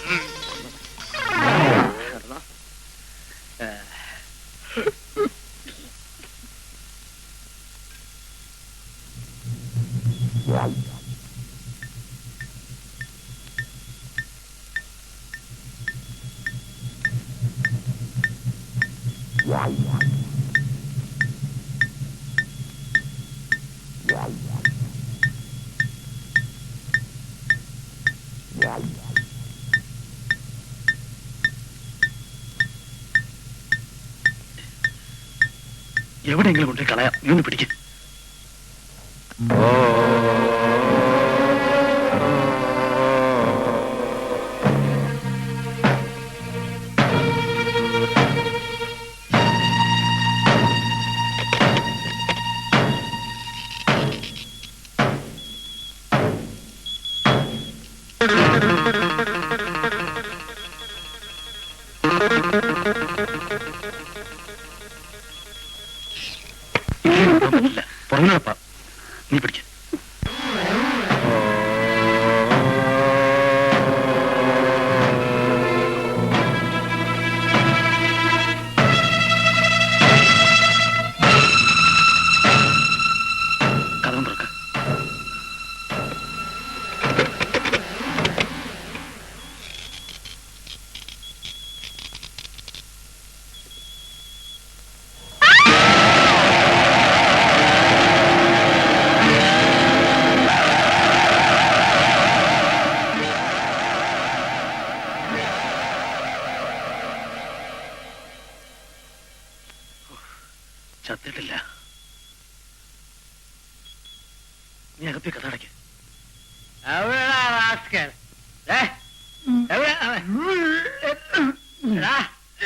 എവിടെയെങ്കിലും കൊണ്ടേ കളയാം. നീ ഒന്ന് പിടിക്കും. പുറമേപ്പാ, നീ പിടിക്ക. കഥം തുറക്ക. ചത്തിട്ടില്ല. നീ അകത്തേക്ക് കഥ അടയ്ക്ക്.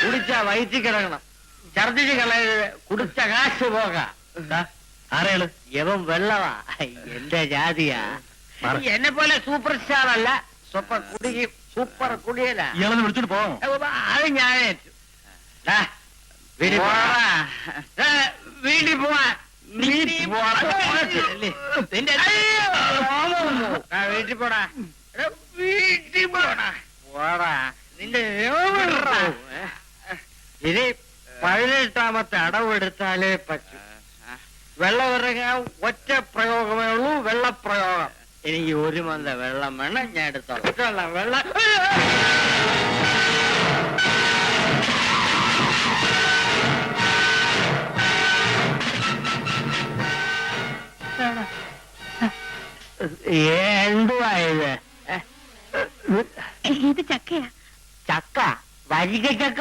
കുടിച്ച വയറ്റി കിടക്കണം, ഛർദിച്ച് കളയരുത്, കുടിച്ച കാശ് പോകാം. ആരെയാള്? യവൻ വെള്ളവാ, എന്റെ ജാതിയാ. എന്നെ പോലെ സൂപ്പർ സ്റ്റാർ അല്ല, സൂപ്പർ കുടിയല. ഇയാളെ വിളിച്ചോണ്ട് പോവാമോ? അത് ഞാനേ വീട്ടിൽ പോവാ. വീട്ടിൽ പോടാ, വീട്ടിൽ പോടാ, പോടാ. നിന്റെ ഇനി 18ാമത്തെ അടവെടുത്താലേ പറ്റൂ. വെള്ളം ഇറങ്ങാൻ ഒറ്റ പ്രയോഗമേ ഉള്ളൂ, വെള്ളപ്രയോഗം. എനിക്ക് 1 മന്ത വെള്ളം വേണം, ഞാൻ എടുത്തോളാം. വെള്ളം എന്തുവാ ഇത്? ഇത് ചക്കയാ. ചക്ക? വരിക ചക്ക?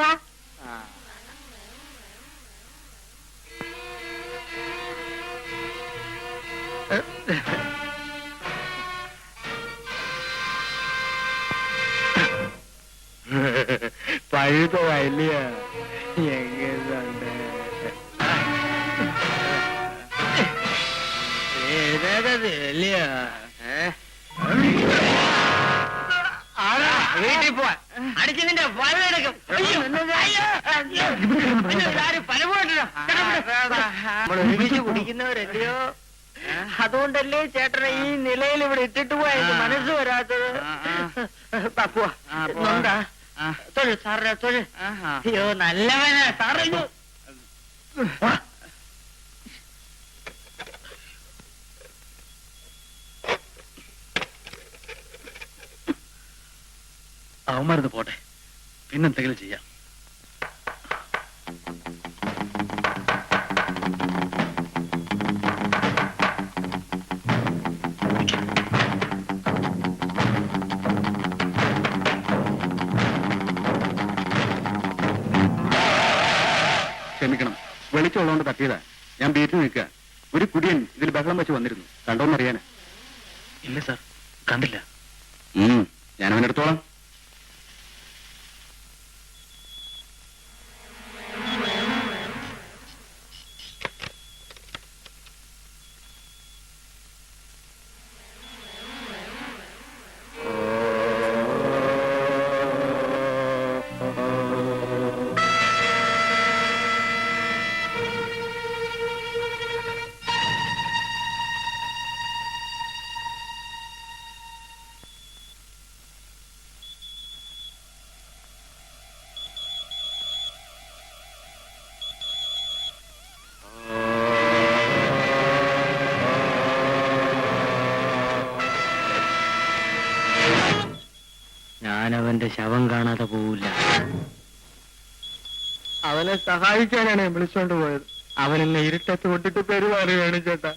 പഴുത്ത വലിയ എങ്ങനെയുണ്ട്? വലിയ വീട്ടിൽ പോവാൻ അടിച്ച് നിന്റെ വലയെടുക്കും. നമ്മൾ ഒരുമിച്ച് കുടിക്കുന്നവരല്ലയോ, അതുകൊണ്ടല്ലേ ചേട്ടനെ ഈ നിലയിൽ ഇവിടെ ഇട്ടിട്ട് പോയാ എനിക്ക് മനസ്സ് വരാത്തത്. പോവാ തൊഴു സാറിനെ തൊഴു. അയ്യോ നല്ലവനാ സാറു. അവന്മാരത് പോട്ടെ, പിന്നെന്തെങ്കിലും ചെയ്യാം. വെളിച്ചമുള്ളതുകൊണ്ട് തട്ടിയതാ. ഞാൻ ബീറ്റിൽ നിൽക്കുക. ഒരു കുടിയൻ ഇതിൽ ബഹളം വെച്ച് വന്നിരുന്നു. കണ്ടോന്നറിയാനാ. ഇല്ല സാർ, കണ്ടില്ല. ഞാൻ അവനെടുത്തോളാം. ഞാനവന്റെ ശവം കാണാതെ പോവില്ല. അവനെ സഹായിക്കാനാണ് ഞാൻ വിളിച്ചോണ്ട് പോയത്. അവൻ എന്നെ ഇരുട്ടത്ത് കൊണ്ടിട്ട് പെരുമാറുകയാണ് ചേട്ടാ.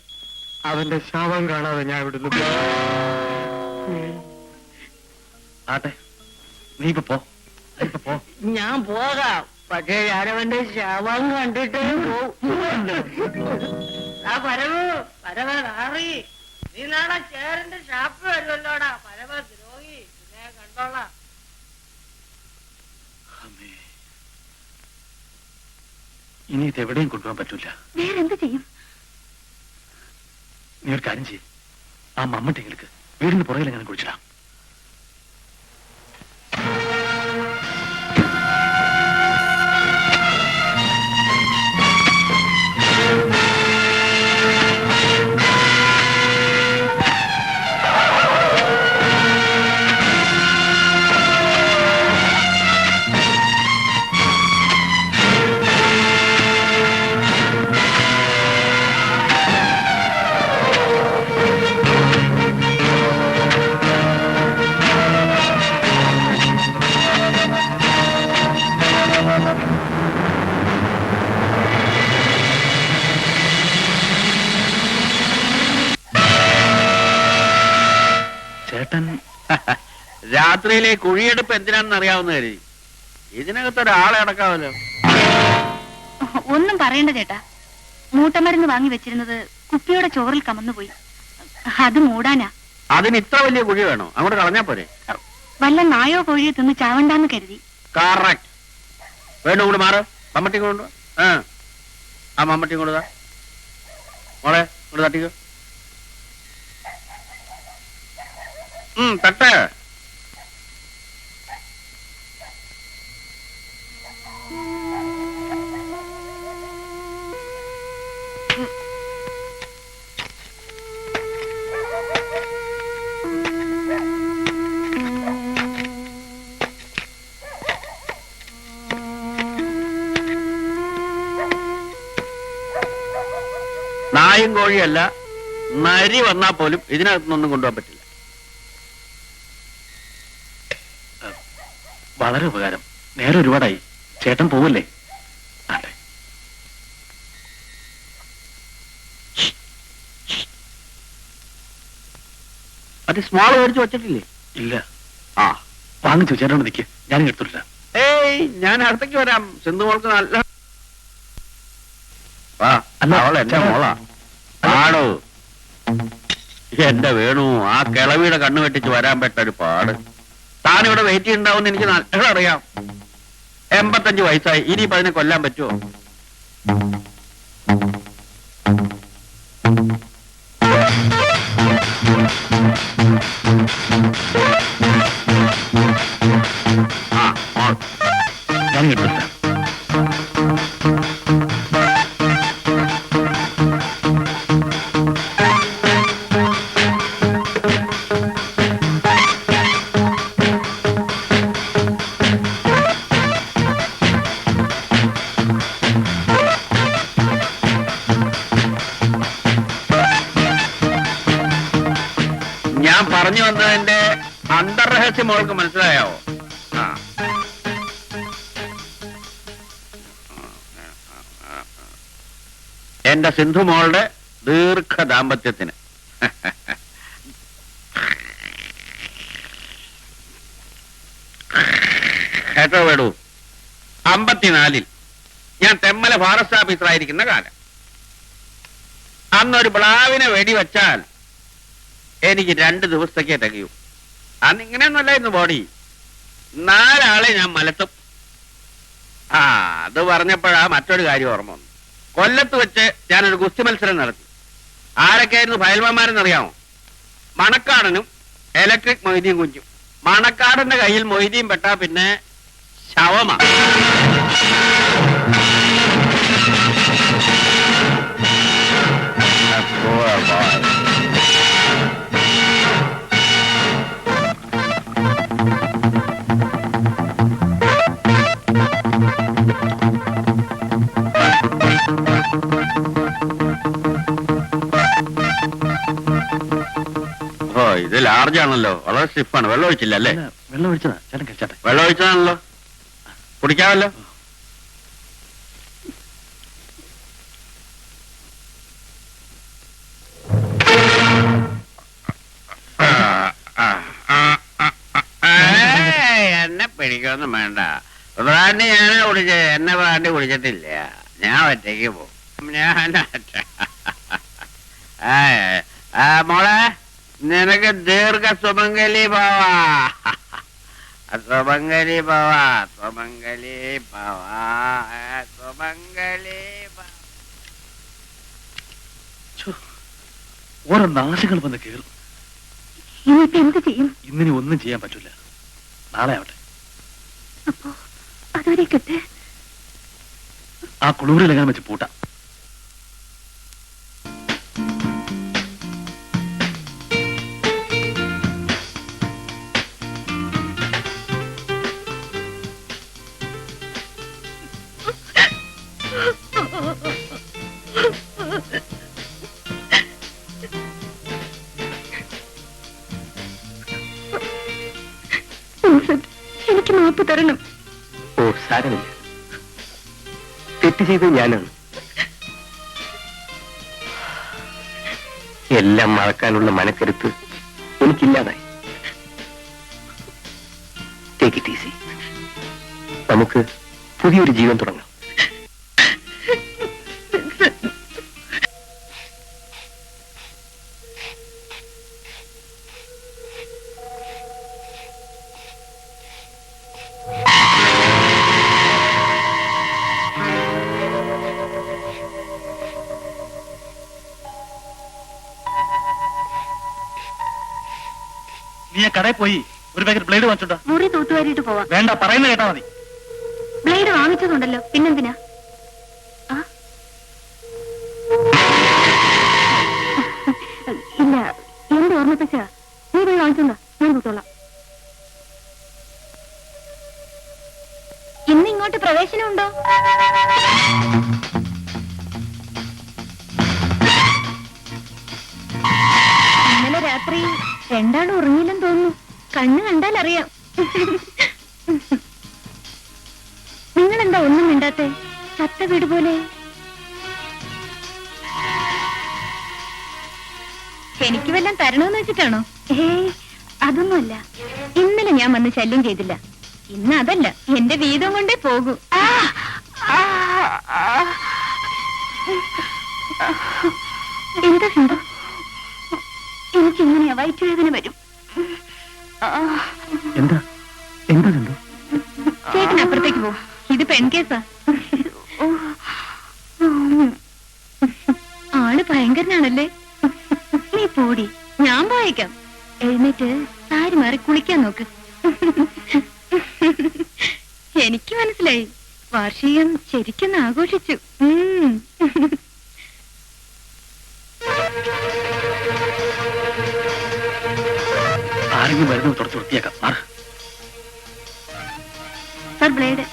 അവന്റെ ശവം കാണാതെ ഞാൻ ഇവിടുന്ന് ആട്ടെ, നീ ഇപ്പൊ പോ. ഞാൻ പോകാം, പക്ഷേ ഞാനവന്റെ ശവം കണ്ടിട്ട് പരമറി നീ നാളെ ചേരന്റെ ഷാപ്പ് വരുമല്ലോടാ. പരമ ദ്രോഹി, പിന്നെ കണ്ടോളാം. അമ്മേ, ഇനി ഇത് എവിടെയും കൊണ്ടുപോകാൻ പറ്റൂല. വേറെന്ത് ചെയ്യും? നീ ഒരു കാര്യം ചെയ്യും, ആ മമ്മട്ടിങ്ങൾക്ക് വീടിന് പുറകിൽ ഞാൻ കുഴിച്ചിടാം. ചേട്ടൻ രാത്രിയിലെ കുഴിയെടുപ്പ് എന്തിനാണെന്ന് അറിയാവുന്ന കരുതി. ഇതിനകത്ത് ഒരാളെ അടക്കാമല്ലോ. ഒന്നും പറയണ്ട ചേട്ടാ. മൂട്ടമരുന്ന് വാങ്ങി വെച്ചിരുന്നത് കുപ്പിയുടെ ചോറിൽ കമന്നുപോയി. അത് മൂടാനാ. അതിന് ഇത്ര വലിയ കുഴി വേണോ? അങ്ങോട്ട് കളഞ്ഞാ പോരെ? വല്ല നായോ കോഴിയോ തിന്ന് ചാവണ്ടാന്ന് കരുതി. കറക്റ്റ്. വേണ്ട, കൂടെ മാറ്. മമ്മട്ടി കൊണ്ടു. ആ മമ്മട്ടി കൊണ്ടുതാ മോളെ, ഇങ്ങോട്ട് തട്ടിക്കോ. തട്ട്. നായും കോഴിയല്ല, നരി വന്നാൽ പോലും ഇതിനകത്തുനിന്നൊന്നും കൊണ്ടുപോകാൻ പറ്റില്ല. വളരെ ഉപകാരം. നേരെ ഒരുപാടായി. ചേട്ടൻ പോവല്ലേ? അതെ. അത് സ്മോൾ മേടിച്ച് വച്ചിട്ടില്ലേ? ഇല്ല. ആ, വാങ്ങിച്ചു. ചേട്ടനോട് നിൽക്ക്, ഞാൻ എടുത്തില്ല. ഏയ്, ഞാൻ അടുത്തേക്ക് വരാം. സിന്ധു മോൾക്ക് നല്ല അവൾ എന്റെ മോളാ. ആടോ എന്റെ വേണു, ആ കിളവിയുടെ കണ്ണു വെട്ടിച്ച് വരാൻ പെട്ടൊരു പാട്. താനിവിടെ വെയിറ്റ് ചെയ്യുന്നുണ്ടാവുമെന്ന് എനിക്ക് നല്ല അറിയാം. 85 വയസ്സായി. ഇനിയിപ്പോ അതിനെ കൊല്ലാൻ പറ്റുമോ? ഞാൻ എടുത്തില്ല. ഞാൻ പറഞ്ഞു വന്നതിന്റെ അന്തർരഹസ്യം മോൾക്ക് മനസ്സിലായോ? എന്റെ സിന്ധു മോളുടെ ദീർഘ ദാമ്പത്യത്തിന് കേട്ടോ വേടൂ, 54-ൽ ഞാൻ തെമ്മല ഫോറസ്റ്റ് ഓഫീസറായിരിക്കുന്ന കാലം. അന്നൊരു പ്ലാവിനെ വെടിവെച്ചാൽ എനിക്ക് 2 ദിവസത്തേക്കേ തികയൂ. അന്ന് ഇങ്ങനെയൊന്നുമല്ലായിരുന്നു ബോഡി. 4 ആളെ ഞാൻ മലത്തും. അത് പറഞ്ഞപ്പോഴാ മറ്റൊരു കാര്യം ഓർമ്മ വന്നു. കൊല്ലത്ത് വെച്ച് ഞാനൊരു ഗുസ്തി മത്സരം നടത്തി. ആരൊക്കെയായിരുന്നു ഫയൽമാന്മാരെന്നറിയാമോ? മണക്കാടനും ഇലക്ട്രിക് മൊയ്തീൻ കുഞ്ഞും. മണക്കാടന്റെ കയ്യിൽ മൊയ്തീൻ പെട്ടാ പിന്നെ ശവമാ. ഇത് ലാർജ് ആണല്ലോ, വളരെ സ്റ്റിഫാണ്. വെള്ളം ഒഴിച്ചില്ല അല്ലേ? വെള്ളം ഒഴിച്ചതാ ചേട്ടൻ കഴിച്ചാട്ടെ. വെള്ളം ഒഴിച്ചതാണല്ലോ, കുടിക്കാമല്ലോ. എന്നെ പിടിക്കൊന്നും വേണ്ട. ബ്രാൻഡി ഞാനാ കുടിച്ചത്, എന്നെ ബ്രാൻഡി കുടിച്ചിട്ടില്ല. ഞാൻ ഒറ്റയ്ക്ക് പോകും. മോളെ, നിനക്ക് ദീർഘ സുമംഗലി പോവാ. സുമംഗലി പോവാ, സുമംഗലി പോവാ, സുമംഗലി. ഓരോ നാശങ്ങൾ വന്ന് കയറും. ഇനിയിപ്പോ എന്ത് ചെയ്യും? ഇന്നിനി ഒന്നും ചെയ്യാൻ പറ്റില്ല. നാളെ ആവട്ടെ. അപ്പോ അതുവരെ കിട്ടെ. ആ കുളൂരിലെങ്ങനെ വെച്ച് പൂട്ടാം. എനിക്ക് മാപ്പ് തരണം. ഓ സാരമില്ല, തെറ്റ് ചെയ്തത് ഞാനാണ്. എല്ലാം മറക്കാനുള്ള മനക്കരുത്ത് എനിക്കില്ലാതായി. Take it easy. നമുക്ക് പുതിയൊരു ജീവൻ തുടങ്ങാം. നീ ആ കടയിൽ പോയി ഒരു പാക്കറ്റ് ബ്ലേഡ് വാങ്ങിച്ചോണ്ടാ. മുറി തൂത്തുവാരിയിട്ട് പോവാം. വേണ്ട, പറയുന്നത് കേട്ടാ മതി. ബ്ലേഡ് വാങ്ങിച്ചതുണ്ടല്ലോ, പിന്നെന്തിനാ? ഇല്ല, എന്റെ ഓർമ്മപ്പച്ച. നീ പോയി വാങ്ങിച്ചോണ്ടാ, ഞാൻ തൂത്തോളാം. ഇന്ന് ഇങ്ങോട്ട് പ്രവേശനമുണ്ടോ? ഇന്നലെ രാത്രി 2 ആളും ഉറങ്ങിയില്ലെന്ന് തോന്നുന്നു. കണ്ണ് കണ്ടാൽ അറിയാം. നിങ്ങളെന്താ ഒന്നും മിണ്ടാത്തെ? ചത്ത വീട് പോലെ. എനിക്ക് വല്ലതും തരണമെന്ന് വെച്ചിട്ടാണോ? അതൊന്നുമല്ല. ഇന്നലെ ഞാൻ വന്ന് ശല്യം ചെയ്തില്ല. ഇന്ന് അതല്ല, എന്റെ വീതം കൊണ്ടേ പോകൂ. എന്താ സിന്ധു? എനിക്കിങ്ങനെയാ വയറ്റുവേദന വരും. എന്താ എന്താ കണ്ടു? ചേട്ടൻ അപ്പുറത്തേക്ക് പോ. ഇത് പെൺകേസാ. ആള് ഭയങ്കരനാണല്ലേ. നീ പോടി, ഞാൻ പോയേക്കാം. എഴുന്നേറ്റ് സാരി മാറി കുളിക്കാൻ നോക്ക്. എനിക്ക് മനസ്സിലായി, വാർഷികം ശരിക്കും ആഘോഷിച്ചു. ആരെങ്കിലും വരുന്നത് തുടച്ച് വൃത്തിയാക്കാം. Sir blade.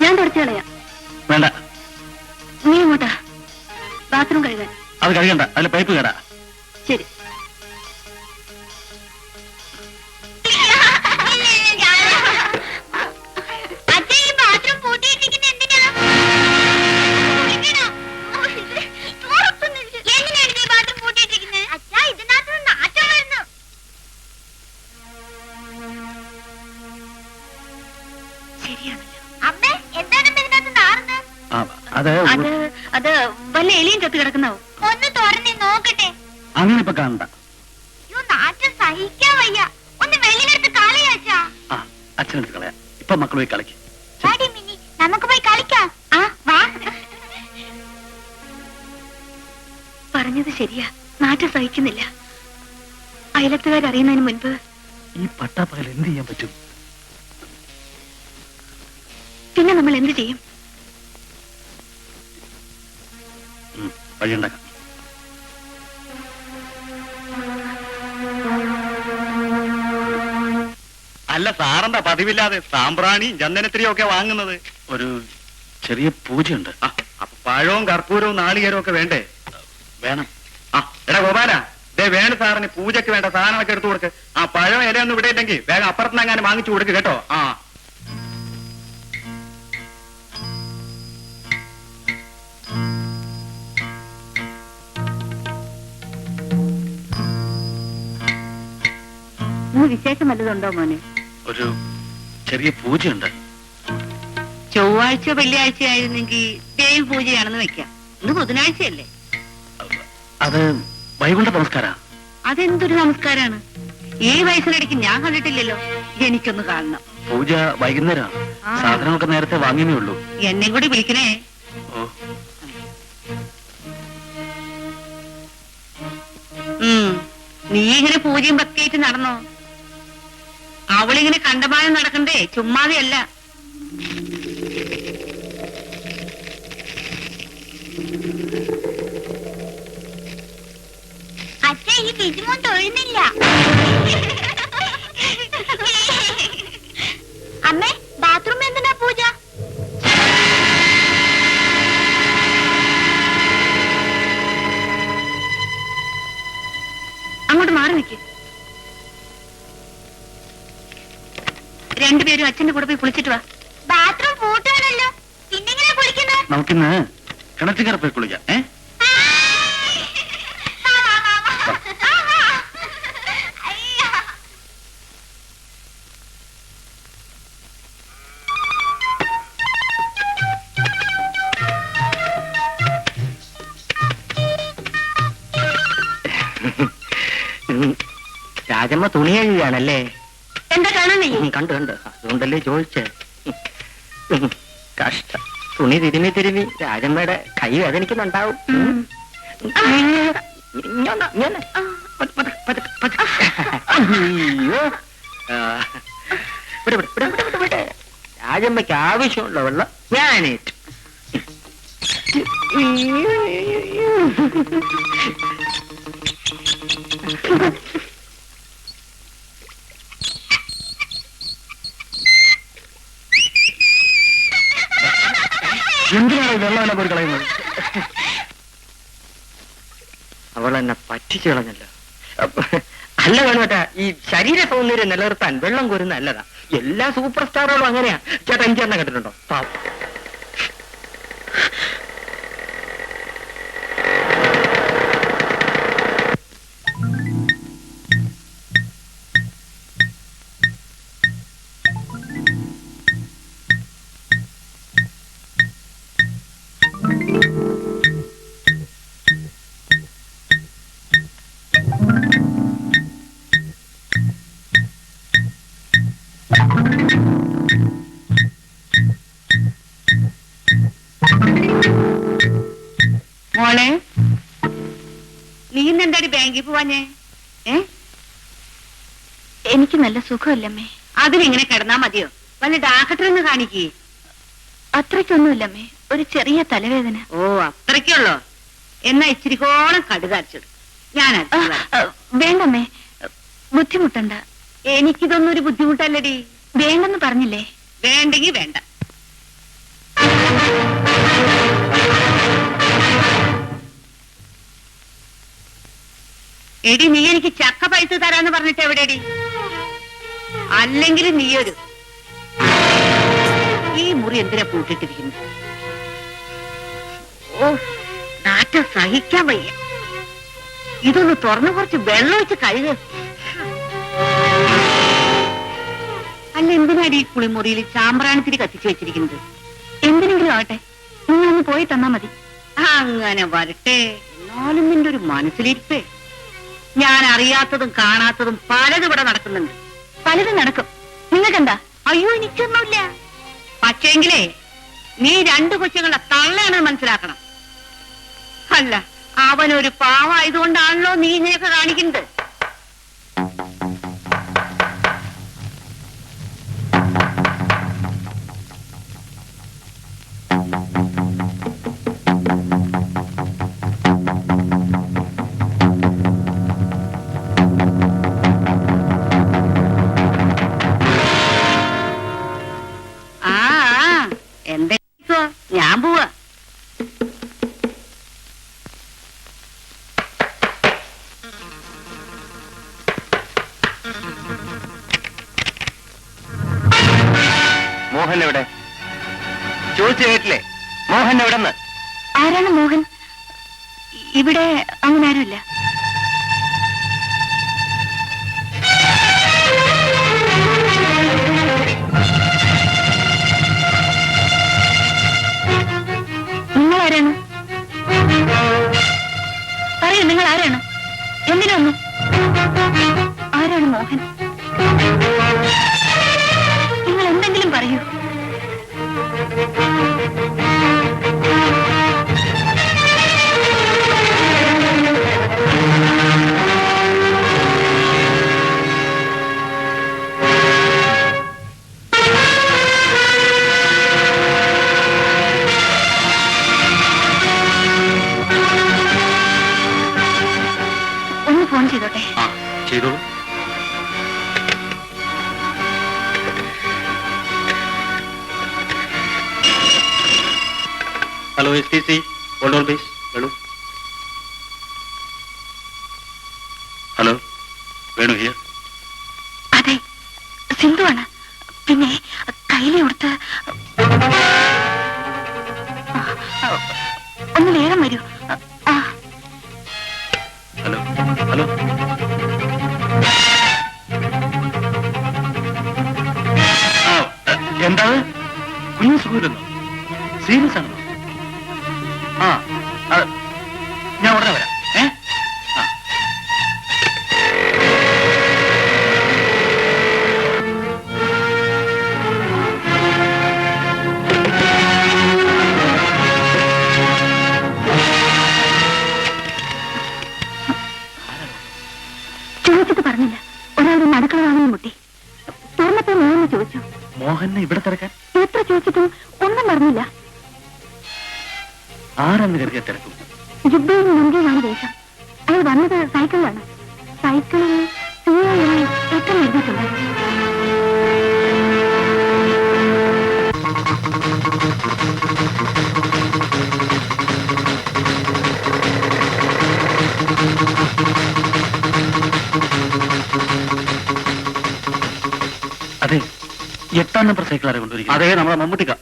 ഞാൻ തുടച്ചു കളയാം. വേണ്ട, നീ ഇങ്ങോട്ടാ. ബാത്റൂം കഴുകാൻ. അത് കഴിയണ്ട, അതിലെ പൈപ്പ് കേടാ. ശരി. അമ്മേ, എന്താണ് ഇതിനകത്ത് അത് അത് അത് വല്ല എലിയും ചത്ത് കിടക്കുന്നാവും. ഒന്ന് തുറന്ന് നോക്കട്ടെ. അങ്ങനെ ഇപ്പൊ കാണണ്ട. നാറ്റം സഹിക്കാൻ വയ്യ. ഒന്ന് വെളിയിലെടുത്ത് കളിയാച്ചാ. ആ അച്ഛനെടുത്ത് കളയാ. ഇപ്പൊ മക്കൾ പോയി കളിക്ക്. വാടി മിനി, നമുക്ക് പോയി കളിക്കാം. ആ വാ. പറഞ്ഞത് ശരിയാ, നാറ്റം സഹിക്കുന്നില്ല. അയലത്തുകാരറിയുന്നതിന് മുൻപ് ഈ പട്ടാപ്പകൽ എന്ത് ചെയ്യാൻ പറ്റും? പിന്നെ നമ്മൾ എന്ത് ചെയ്യും? വഴിയുണ്ടാക്കാം. അല്ല സാറിന്റെ പതിവില്ലാതെ സാമ്പ്രാണിയും ചന്ദനത്തിരിയും ഒക്കെ വാങ്ങുന്നത്? ഒരു ചെറിയ പൂജയുണ്ട്. ആ, അപ്പൊ പഴവും കർപ്പൂരവും നാളികേരവും ഒക്കെ വേണ്ടേ? വേണം. ആ എടാ ഗോപാല, ദേ വേണു സാറിന് പൂജയ്ക്ക് വേണ്ട സാധനങ്ങളൊക്കെ എടുത്തു കൊടുക്ക്. ആ പഴം ഇലയൊന്നും ഇവിടെ ഇല്ലെങ്കിൽ വേഗം അപ്പുറത്തുനിന്ന് അങ്ങനെ വാങ്ങിച്ചു കൊടുക്ക് കേട്ടോ. ആ വിശേഷം വല്ലതുണ്ടോ മോനെ? ഒരു ചെറിയ പൂജയുണ്ട്. ചൊവ്വാഴ്ച വെള്ളിയാഴ്ച ആയിരുന്നെങ്കിൽ ദേവി പൂജയാണെന്ന് വെക്കാം. ഇന്ന് ബുധനാഴ്ചയല്ലേ? അത് വൈകുണ്ഠ നമസ്കാരാ. അതെന്തൊരു നമസ്കാരാണ്? ഈ വയസ്സിനിടയ്ക്ക് ഞാൻ കണ്ടിട്ടില്ലല്ലോ. എനിക്കൊന്ന് കാണണം. പൂജ വൈകുന്നേരം. സാധനങ്ങളൊക്കെ നേരത്തെ വാങ്ങിയേ ഉള്ളൂ. എന്നെയും കൂടി വിളിക്കണേ. ഓ നീ ഇങ്ങനെ പൂജയും ഭക്തിയായിട്ട് നടന്നോ? അവളിങ്ങനെ കണ്ടമാനം നടക്കണ്ടേ, ചുമ്മാതെയല്ല. അച്ഛ ഈ ബിജുമോൻ തൊഴുന്നില്ല. അമ്മേ, ബാത്റൂമിൽ എന്തിനാ പൂജ? അങ്ങോട്ട് മാറി നിൽക്ക്. രണ്ടുപേരും അച്ഛന്റെ കൂടെ പോയി കുളിച്ചിട്ട് വാ. ബാത്റൂം പൂട്ടാണല്ലോ, പിന്നെങ്ങനെ കുളിക്കുന്നത്? നമുക്കിന്ന് കിണറ്റുകര പോയി കുളിക്കാം. രാജമ്മ തുണി കഴുകുകയാണല്ലേ? എന്താ കാണാൻ നീ? കണ്ടു കണ്ടു, അതുകൊണ്ടല്ലേ ചോദിച്ചേ. കഷ്ടം, തുണി തിരുമി തിരുമി രാജമ്മയുടെ കൈ വേദനിക്കുന്നുണ്ടാവും. അയ്യോ, രാജമ്മയ്ക്ക് ആവശ്യമുള്ള വെള്ളം ഞാനേറ്റു. എന്തിനാണ് വെള്ളമെല്ലാം പോയി കളയുന്നത്? അവളെന്നെ പറ്റിച്ചു കളഞ്ഞല്ലോ. അല്ല വേണോട്ടാ, ഈ ശരീര സൗന്ദര്യം നിലനിർത്താൻ വെള്ളം കോരുന്ന നല്ലതാ. എല്ലാ സൂപ്പർ സ്റ്റാറുകളും അങ്ങനെയാ. ചേട്ടാ എനിക്ക് തന്നെ കണ്ടിട്ടുണ്ടോ? മോളെ, നീ ഇന്നെന്താടി ബാങ്കിൽ പോവാഞ്ഞേ? എനിക്ക് നല്ല സുഖമില്ലമ്മേ. അതിനിങ്ങനെ കിടന്നാ മതിയോ? വല്ല ഡാക്ടറെന്ന് കാണിക്കേ. അത്രയ്ക്കൊന്നുമില്ലമ്മേ, ഒരു ചെറിയ തലവേദന. ഓ, അത്രയ്ക്കുള്ളോ? എന്നാ ഇച്ചിരിക്കോളം കടുകാച്ചിടും. ഞാൻ വേണ്ടമ്മേ, ബുദ്ധിമുട്ടണ്ട. എനിക്കിതൊന്നും ഒരു ബുദ്ധിമുട്ടല്ലടി. വേണ്ടെന്ന് പറഞ്ഞില്ലേ? വേണ്ടെങ്കി വേണ്ട. എടി, നീ എനിക്ക് ചക്ക പൈസ തരാന്ന് പറഞ്ഞിട്ട് എവിടെടി? അല്ലെങ്കിൽ നീയൊരു ഈ മുറി എന്തിനാ പൂട്ടിട്ടിരിക്കുന്നു? ഓ, നാറ്റം സഹിക്കാൻ വയ്യ. ഇതൊന്ന് തുറന്നു കുറച്ച് വെള്ളം ഒഴിച്ച് കഴുക. അല്ല, എന്തിനാടി ഈ കുളിമുറിയിൽ ചാമ്പ്രാണത്തിരി കത്തിച്ചു വെച്ചിരിക്കുന്നത്? എന്തിനെങ്കിലും ആവട്ടെ, നിങ്ങളൊന്ന് പോയി തന്നാ മതി. അങ്ങനെ വരട്ടെ. എന്നാലും നിന്റെ ഒരു മനസ്സിലിരിപ്പേ. ഞാൻ അറിയാത്തതും കാണാത്തതും പലതും ഇവിടെ നടക്കുന്നുണ്ട്. പലതും നടക്കും. നിങ്ങൾക്കെന്താ? അയ്യോ, എനിക്കൊന്നുമില്ല. പക്ഷേങ്കിലേ നീ 2 കൊച്ചുങ്ങളെ തള്ളയാണെന്ന് മനസ്സിലാക്കണം. അല്ല, അവനൊരു പാവായതുകൊണ്ടാണല്ലോ നീ ഇങ്ങനെയൊക്കെ കാണിക്കുന്നത്. എന്താ ഞാൻ പോവാ. മോഹൻ എവിടെ? ചോദിച്ചു കേട്ടില്ലേ? മോഹൻ എവിടെന്ന്? ആരാണ് മോഹൻ? ഇവിടെ അങ്ങനെ ആരുമില്ല. നിങ്ങൾ ആരാണ്? പറയൂ, നിങ്ങൾ ആരാണ്? എന്തിനൊന്നു? ആരാണ് മോഹൻ? നിങ്ങൾ എന്തെങ്കിലും പറയൂ. ഒന്ന് ഫോൺ ചെയ്തോട്ടെ. ചെയ്തോളൂ. Hello, STC, hold on please. Venu. Hello, Venu here. അതെ, സിന്ധുവാണ്. പിന്നെ കയ്യിലെ കൊടുത്ത് ഒന്ന് വേഗം വരൂ. Hello, hello. എന്താണ്? കുഞ്ഞു സുഖമില്ലെന്നോ? സീരിയസ് ആണോ? ഞാൻ ഉടനെ വരാം. ചോദിച്ചിട്ട് പറഞ്ഞില്ല. ഒരാളുടെ അടുക്കള വാങ്ങി മുട്ടി. തുറന്നപ്പോ മോഹനെ ചോദിച്ചു. മോഹനെ ഇവിടെ തിരക്കാൻ എത്ര ചോദിച്ചിട്ടും ഒന്നും പറഞ്ഞില്ല. ആരെന്ന് കരുതിയ തിരക്കും? ജുബയും മുൻകൈയാണ് വേഷം. അയാൾ വന്നത് സൈക്കിളിലാണ്. സൈക്കിളിൽ ഏറ്റവും എഴുതിയിട്ടുണ്ട്. അതെ, 8ാം നമ്പർ സൈക്കിൾ ആരെ കൊണ്ടുവരിക? അതെ, നമ്മളെ മമ്മൂട്ടിക്ക.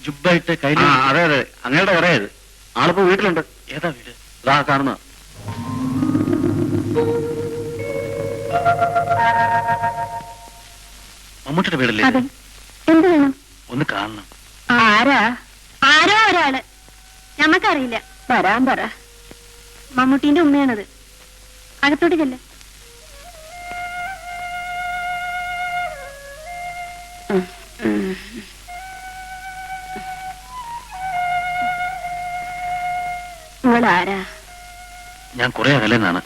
ജുബായിട്ട് കയ്യിൽ. അതെ അതെ, അങ്ങയുടെ കടയത്. ആളിപ്പോ വീട്ടിലുണ്ട്. ഏതാ വീട്? ഇതാ കാണുന്ന. മമ്മൂട്ടിയുടെ വീടല്ലേ? അതെ. എന്ത് വേണം? ഒന്ന് കാണണം. ആരാ? ആരോ ഒരാള്. ഞമ്മക്കറിയില്ല. വരാൻ പറ. മമ്മൂട്ടീന്റെ ഉമ്മയാണത്. അകത്തോട്ട് ചെല്ലേ. നിങ്ങളാരാ? ഞാൻ കുറെ അകലെന്നാണ്.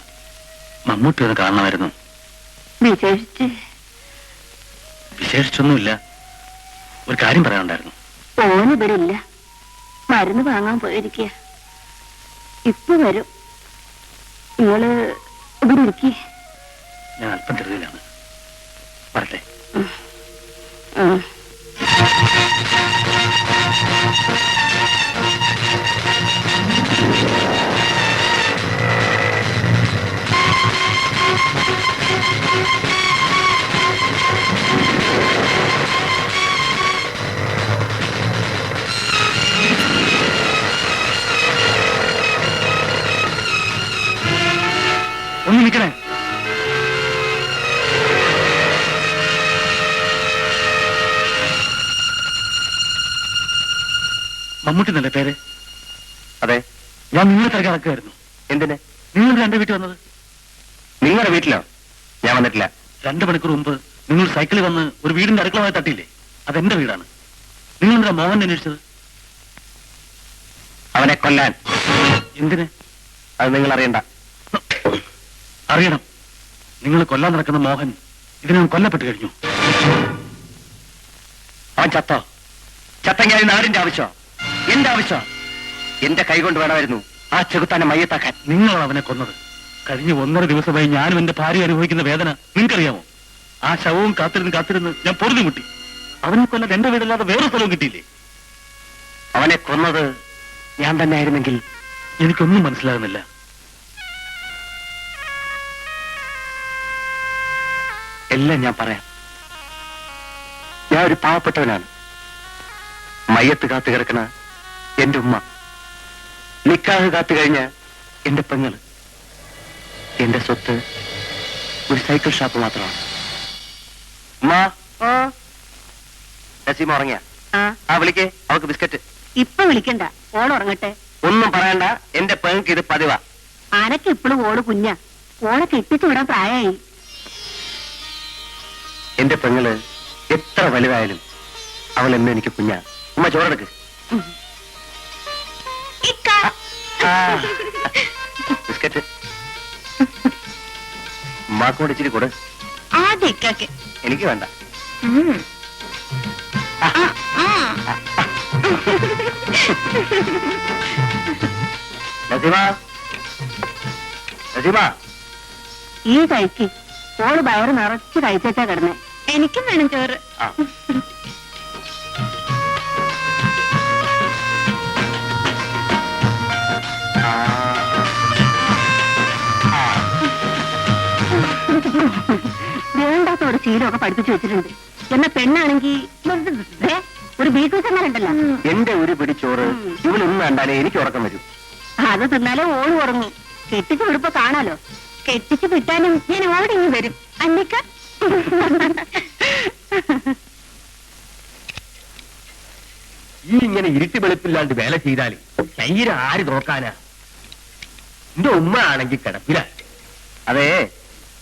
മമ്മൂട്ടി ഒന്ന് കാണണമായിരുന്നു. വിശേഷിച്ചൊന്നുമില്ല. ഒരു കാര്യം പറയാനുണ്ടായിരുന്നു. ഓനിവിടെ ഇല്ല. മരുന്ന് വാങ്ങാൻ പോയിരിക്കുക. ഇപ്പൊ വരും. നിങ്ങള് ഇവിടെ ഇരിക്കേ. ഞാൻ അല്പം ധൃതിയിലാണ്. പറട്ടെ. ഒന്ന് നിൽക്കണേ. മമ്മൂട്ടി എന്നല്ലേ പേര്? അതെ. ഞാൻ നിങ്ങളെ തിരക്കി നടക്കുകയായിരുന്നു. എന്തിന്? നിങ്ങൾ എന്റെ വീട്ടിൽ വന്നത്? നിങ്ങളുടെ വീട്ടിലോ? ഞാൻ വന്നിട്ടില്ല. 2 മണിക്കൂർ മുമ്പ് നിങ്ങൾ സൈക്കിളിൽ വന്ന് ഒരു വീടിന്റെ അടുക്കളമായി തട്ടിയില്ലേ? അതെന്റെ വീടാണ്. നിങ്ങൾ എന്താ മോഹൻ അന്വേഷിച്ചത്? അവനെ കൊല്ലാൻ. എന്തിന്? അത് നിങ്ങൾ അറിയണ്ട. അറിയണം. നിങ്ങൾ കൊല്ലാൻ നടക്കുന്ന മോഹൻ ഇതിനകം കൊല്ലപ്പെട്ട് കഴിഞ്ഞു. അവൻ ചത്തോ? ചത്തെങ്കിൽ അത് നാടിന്റെ ആവശ്യമോ? എന്റെ ആവശ്യമോ? എന്റെ കൈകൊണ്ട് വേണമായിരുന്നു ആ ചെകുത്താനെ മയ്യത്താക്കാൻ. നിങ്ങളാണ് അവനെ കൊന്നത്. കഴിഞ്ഞ 1.5 ദിവസമായി ഞാനും എന്റെ ഭാര്യ അനുഭവിക്കുന്ന വേദന നിങ്ങൾക്കറിയാമോ? ആ ശവവും കാത്തിരുന്ന് ഞാൻ പൊറുതി മുട്ടി. അവനെ കൊല്ലാൻ എന്റെ വീടല്ലാതെ വേറെ സ്ഥലവും കിട്ടിയില്ലേ? അവനെ കൊന്നത് ഞാൻ തന്നെ ആയിരുന്നെങ്കിൽ എനിക്കൊന്നും മനസ്സിലാകുന്നില്ല. എല്ലാം ഞാൻ പറയാം. ഞാൻ ഒരു പാവപ്പെട്ടവനാണ്. മയ്യത്ത് കാത്തു കിടക്കണ എന്റെ ഉമ്മ, നിക്കാഹ് കാത്തു കഴിഞ്ഞ എന്റെ പെങ്ങള്, എന്റെ സ്വത്ത് ഒരു സൈക്കിൾ ഷോപ്പ് മാത്രമാണ്. ഉമ്മ, നസീമ ഉറങ്ങിയ? ആ വിളിക്കേ, അവക്ക് ബിസ്ക്കറ്റ്. ഇപ്പൊ വിളിക്കണ്ട, ഓളുറങ്ങട്ടെ. ഒന്നും പറയണ്ട, എന്റെ പെങ്ങൾക്ക് ഇത് പതിവാ. ആനക്ക് ഇപ്പോഴും ഓള് കുഞ്ഞ, ഓളെ കെട്ടിച്ചു വിടാൻ പ്രായമായി. എന്റെ പെങ്ങള് എത്ര വലുതായാലും അവൾ എന്നെ എനിക്ക് കുഞ്ഞാ. ഉമ്മ ചോറെടുക്ക്. ബിസ്ക്കറ്റ് ഉമ്മാക്കോട് ഇച്ചിരി കൂടെ. ആദ്യം എനിക്ക് വേണ്ട. നസീമ, നസീമ, ഈ കഴിക്ക്. ഓള് വയറ് നിറച്ച് കഴിച്ചാ കിടന്നേ. എനിക്കും വേണം ചോറ്. ആ. വേണ്ടാത്തോട് ശീലമൊക്കെ പഠിപ്പിച്ചു വെച്ചിട്ടുണ്ട്. എന്നാ പെണ്ണാണെങ്കി ഒരു ബീക്കൂസന്മാരുണ്ടല്ലോ. എന്റെ ഒരു പിടിച്ചോറ് ഇവളൊന്നും കണ്ടാലേ എനിക്ക് ഉറക്കം വരും. അത് തിന്നാലേ ഓള് ഉറങ്ങി. കെട്ടിച്ചു വിടുമ്പോ കാണാലോ. കെട്ടിച്ചു വിട്ടാലും ഞാൻ ഓടിങ്ങി വരും. അന്നിക്ക ഈ ഇങ്ങനെ ഇരുട്ടി വെളുപ്പില്ലാണ്ട് വേല ചെയ്താല് ശരീരം ആര് നോക്കാനാ? എന്റെ ഉമ്മ ആണെങ്കിൽ കിടപ്പില്ല. അതെ,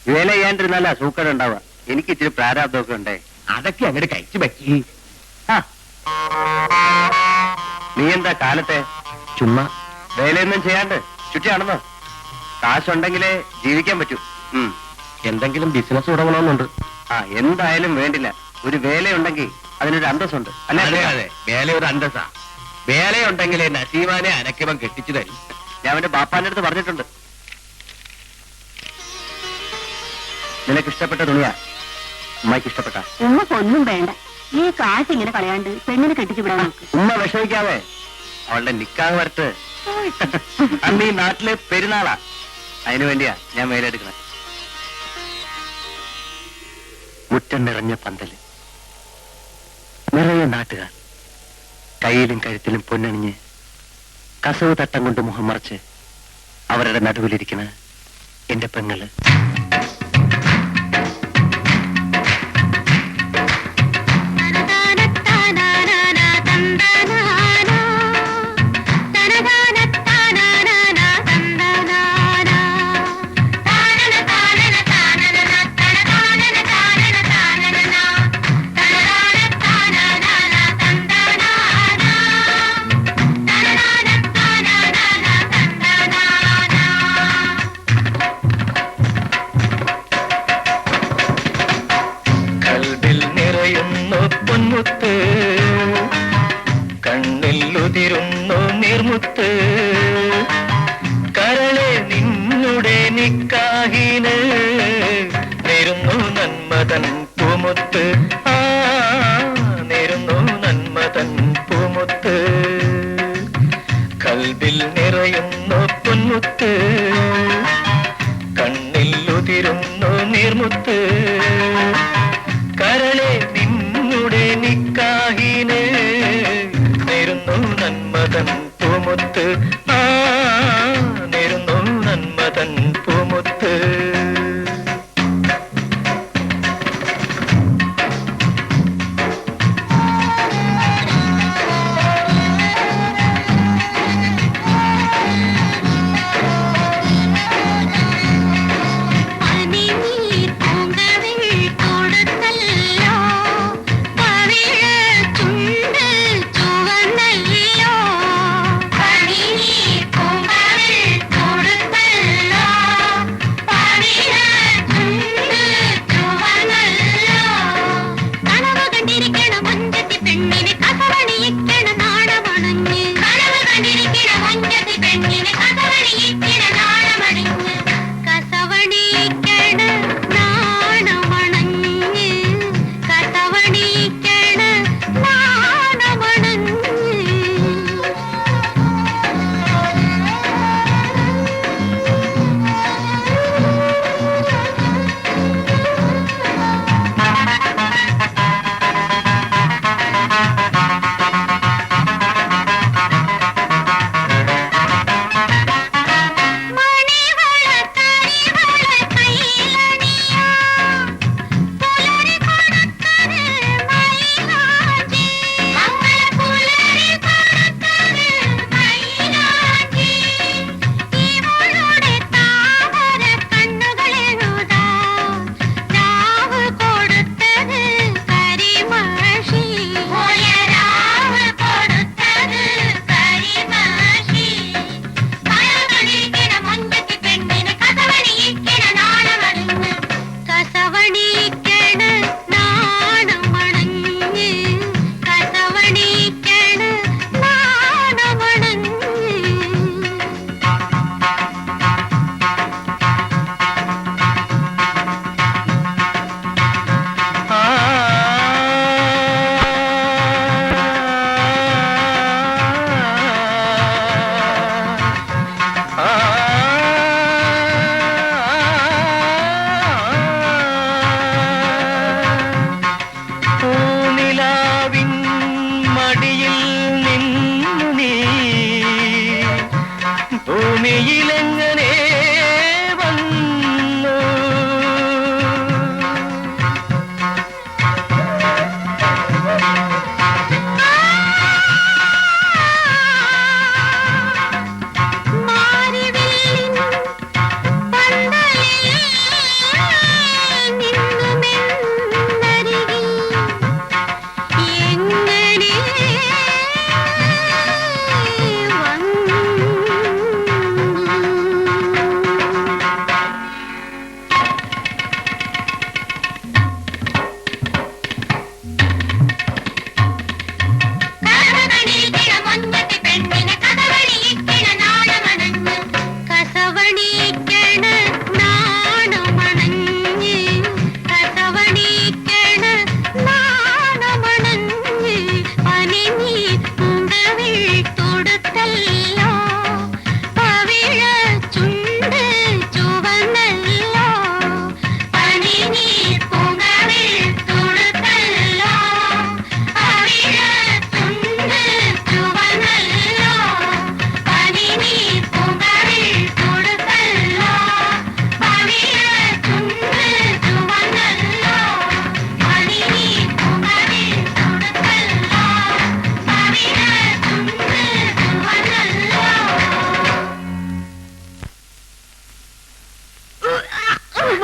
വേല ചെയ്യാണ്ടിരുന്നല്ല സൂക്കട ഉണ്ടാവുക. എനിക്ക് ഇച്ചിരി പ്രാരാബ്ദമൊക്കെ ഉണ്ടേ. അതൊക്കെ അങ്ങോട്ട് കഴിച്ചു പറ്റി. നീ എന്താ കാലത്തെ ചുമ്മാ വേലയൊന്നും ചെയ്യാണ്ട് ചുറ്റിയാണെന്നോ? കാശുണ്ടെങ്കിലേ ജീവിക്കാൻ പറ്റൂ. എന്തെങ്കിലും ബിസിനസ് തുടങ്ങണമെന്നുണ്ട്. എന്തായാലും വേണ്ടില്ല. ഒരു വേലയുണ്ടെങ്കിൽ അതിനൊരു അന്തസ്സുണ്ട്. അല്ലേ? അതെ, വേല ഒരു അന്തസ്സാ. വേലയുണ്ടെങ്കിലേ നസീമാനെ അനക്കിവൻ കെട്ടിച്ചു തരും. ഞാൻ അവന്റെ ബാപ്പാന്റെ അടുത്ത് പറഞ്ഞിട്ടുണ്ട്. നിനക്ക് ഇഷ്ടപ്പെട്ട തുണിയാ ഉമ്മക്ക് ഇഷ്ടപ്പെട്ട. ഉമ്മക്കൊന്നും വേണ്ട. ഈ കാശ് ഇങ്ങനെ കളയാണ്ട് പെണ്ണിനെ കെട്ടിച്ചു വിടാൻ നോക്ക്. ഉമ്മ വിഷമിക്കാതെ അവളുടെ നിക്കാഹ് വരട്ട്. അന്ന് ഈ നാട്ടിലെ പെരുന്നാളാ. അതിനു വേണ്ടിയാ ഞാൻ വേലെടുക്കണേ. മുറ്റം നിറഞ്ഞ പന്തല്, നിറയെ നാട്ടുകാർ, കയ്യിലും കഴുത്തിലും പൊന്നണിഞ്ഞ് കസവ് തട്ടം കൊണ്ട് മുഖം മറച്ച് അവരുടെ നടുവിലിരിക്കണ എന്റെ പെങ്ങള്. കണ്ണിലുതിരുന്നു നീർമുത്ത്, കരളെ നിന്നുടെ നിക്കാഹിന് നേരുന്നു നന്മതൻ പൂമുത്ത്. നേരുന്നു നന്മതൻ പൂമുത്ത്. കൽബിൽ നിറയുന്നു പൊന്മുത്ത്, കണ്ണിലുതിരുന്നു നീർമുത്ത്, കരളെ നിന്നുടെ നിക്കാഹിന് നേരുന്നു നന്മതൻ പൂമുത്ത്. നേരുന്നു നന്മതൻ പൂമുത്ത്.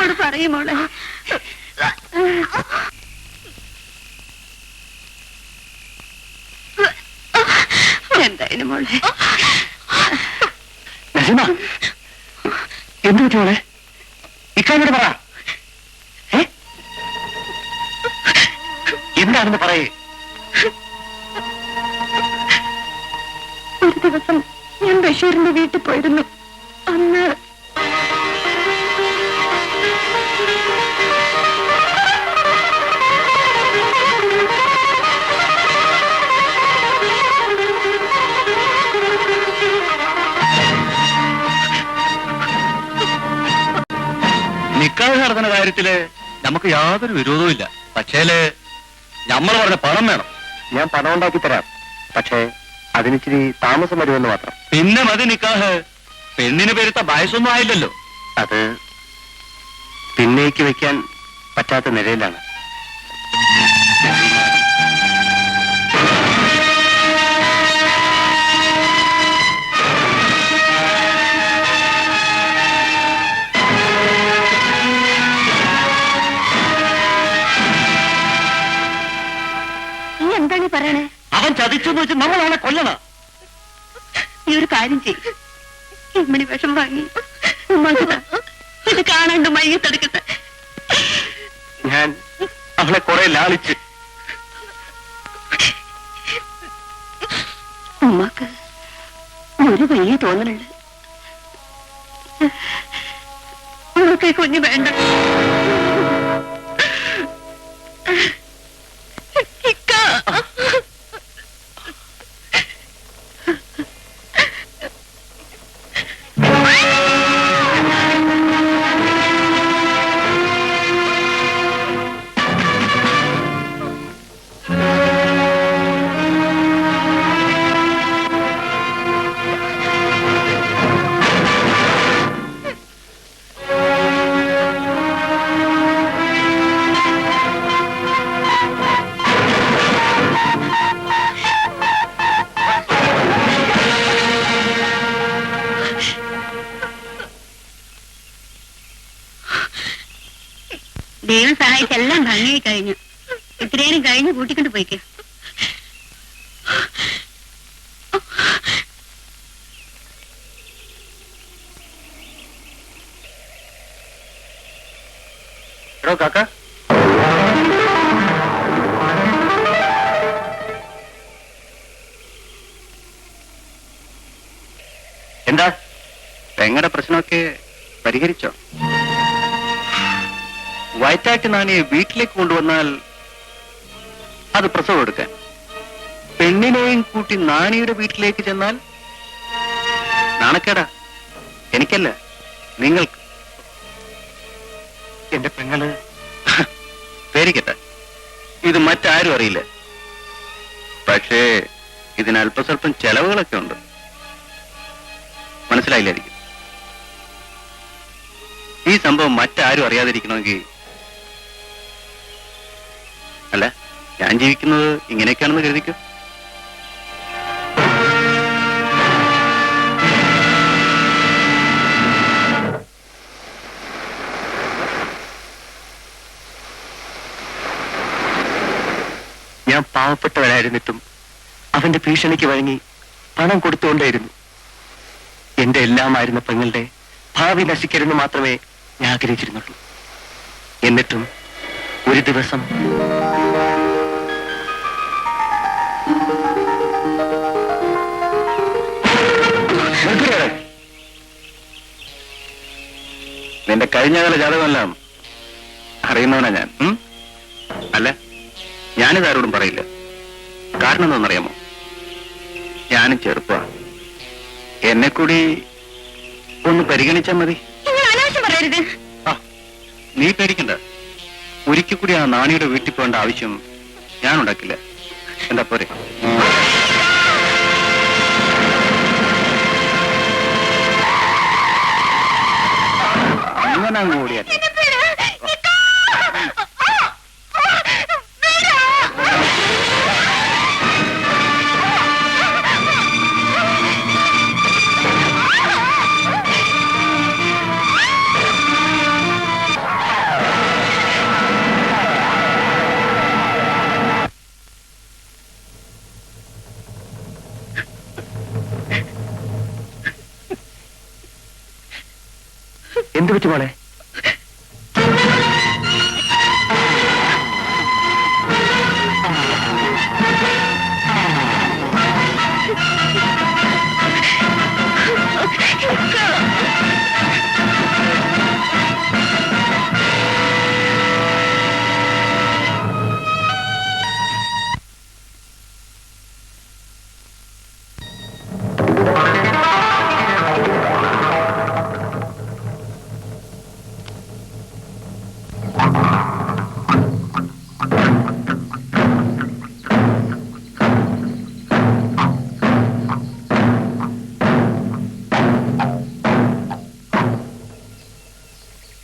എന്നോട് പറയുമോളെ. എന്തായാലും മോളെ. നസീമ, എന്ത് പറ്റി മോളെ? ഇക്കാനോട് പറ. എന്താണെന്ന് പറയേ. ഒരു ദിവസം ഞാൻ ബഷീറിന്റെ വീട്ടിൽ പോയിരുന്നു. അന്ന് നിക്കാഹ് നടത്തുന്ന കാര്യത്തില് നമുക്ക് യാതൊരു വിരോധവും ഇല്ല. പക്ഷേല് നമ്മൾ പറഞ്ഞ പണം വേണം. ഞാൻ പണം ഉണ്ടാക്കി തരാം, പക്ഷേ അതിനിച്ചിരി താമസം വരുമെന്ന് മാത്രം. പിന്നെ മതി നിക്കാഹ്. പെണ്ണിന് പെരുത്ത വയസ്സൊന്നും ആയില്ലല്ലോ. അത് പിന്നേക്ക് വെക്കാൻ പറ്റാത്ത നിലയിലാണ്. നീ എന്താണ് പറയണേ? അവൻ ചതിച്ചു എന്ന് വെച്ച് നമ്മൾ അവനെ കൊല്ലണം. നീ ഒരു കാര്യം ചെയ്യും. ഇമ്മണി വിഷം വാങ്ങി ഉമ്മാക്ക് താ. ഇത് കാണാണ്ട് മയ്യത്തെടുക്കട്ടെ. ഞാൻ അവളെ കുറെ ലാളിച്ച്. ഉമ്മാക്ക് ഒരു വലിയ തോന്നലുണ്ട്. ഉമ്മക്ക് കുഞ്ഞ് വേണ്ട. ദൈവം സഹായിച്ച് എല്ലാം ഭംഗിയായി കഴിഞ്ഞു. ഇത്രയും കഴിഞ്ഞ് കൂട്ടിക്കൊണ്ട് പോയിക്കേ. എടോ കാക്ക, എന്താ പെങ്ങടെ പ്രശ്നമൊക്കെ പരിഹരിച്ചോ? വയറ്റാറ്റ് നാണിയെ വീട്ടിലേക്ക് കൊണ്ടുവന്നാൽ അത് പ്രസവം എടുക്കാൻ, പെണ്ണിനെയും കൂട്ടി നാണിയുടെ വീട്ടിലേക്ക് ചെന്നാൽ നാണക്കേടാ. എനിക്കല്ല, നിങ്ങൾക്ക്. എന്റെ പെങ്ങള് പേരിക്കട്ടെ, ഇത് മറ്റാരും അറിയില്ല. പക്ഷേ ഇതിന് അല്പസ്വല്പം ചെലവുകളൊക്കെ ഉണ്ട്. മനസ്സിലായില്ലായിരിക്കും. ഈ സംഭവം മറ്റാരും അറിയാതിരിക്കണമെങ്കിൽ, അല്ല, ഞാൻ ജീവിക്കുന്നത് ഇങ്ങനെയൊക്കെയാണെന്ന് കരുതിക്കോ. ഞാൻ പാവപ്പെട്ടവരായിരുന്നിട്ടും അവന്റെ ഭീഷണിക്ക് വഴങ്ങി പണം കൊടുത്തുകൊണ്ടേയിരുന്നു. എന്റെ എല്ലാമായിരുന്ന പെങ്ങളുടെ ഭാവി നശിക്കരുന്ന് മാത്രമേ ഞാൻ ആഗ്രഹിച്ചിരുന്നുള്ളൂ. എന്നിട്ടും ഒരു ദിവസം നിന്റെ കഴിഞ്ഞകാല ജാതകമെല്ലാം അറിയുന്നവനാ ഞാൻ. അല്ല, ഞാനിതാരോടും പറയില്ല. കാരണം എന്താണെന്നറിയാമോ? ഞാനും ചെറുപ്പമാണ്. എന്നെ കൂടി ഒന്ന് പരിഗണിച്ചാൽ മതി. പറയരുത്. നീ പേടിക്കണ്ട. ഒരിക്കൽ കൂടി ആ നാണിയുടെ വീട്ടിൽ പോകേണ്ട ആവശ്യം ഞാൻ ഉണ്ടാക്കില്ല. എന്താ പോരെ? അങ്ങനെ അങ്ങ് ഓടിയാൽ പിടിച്ചു മോളെ.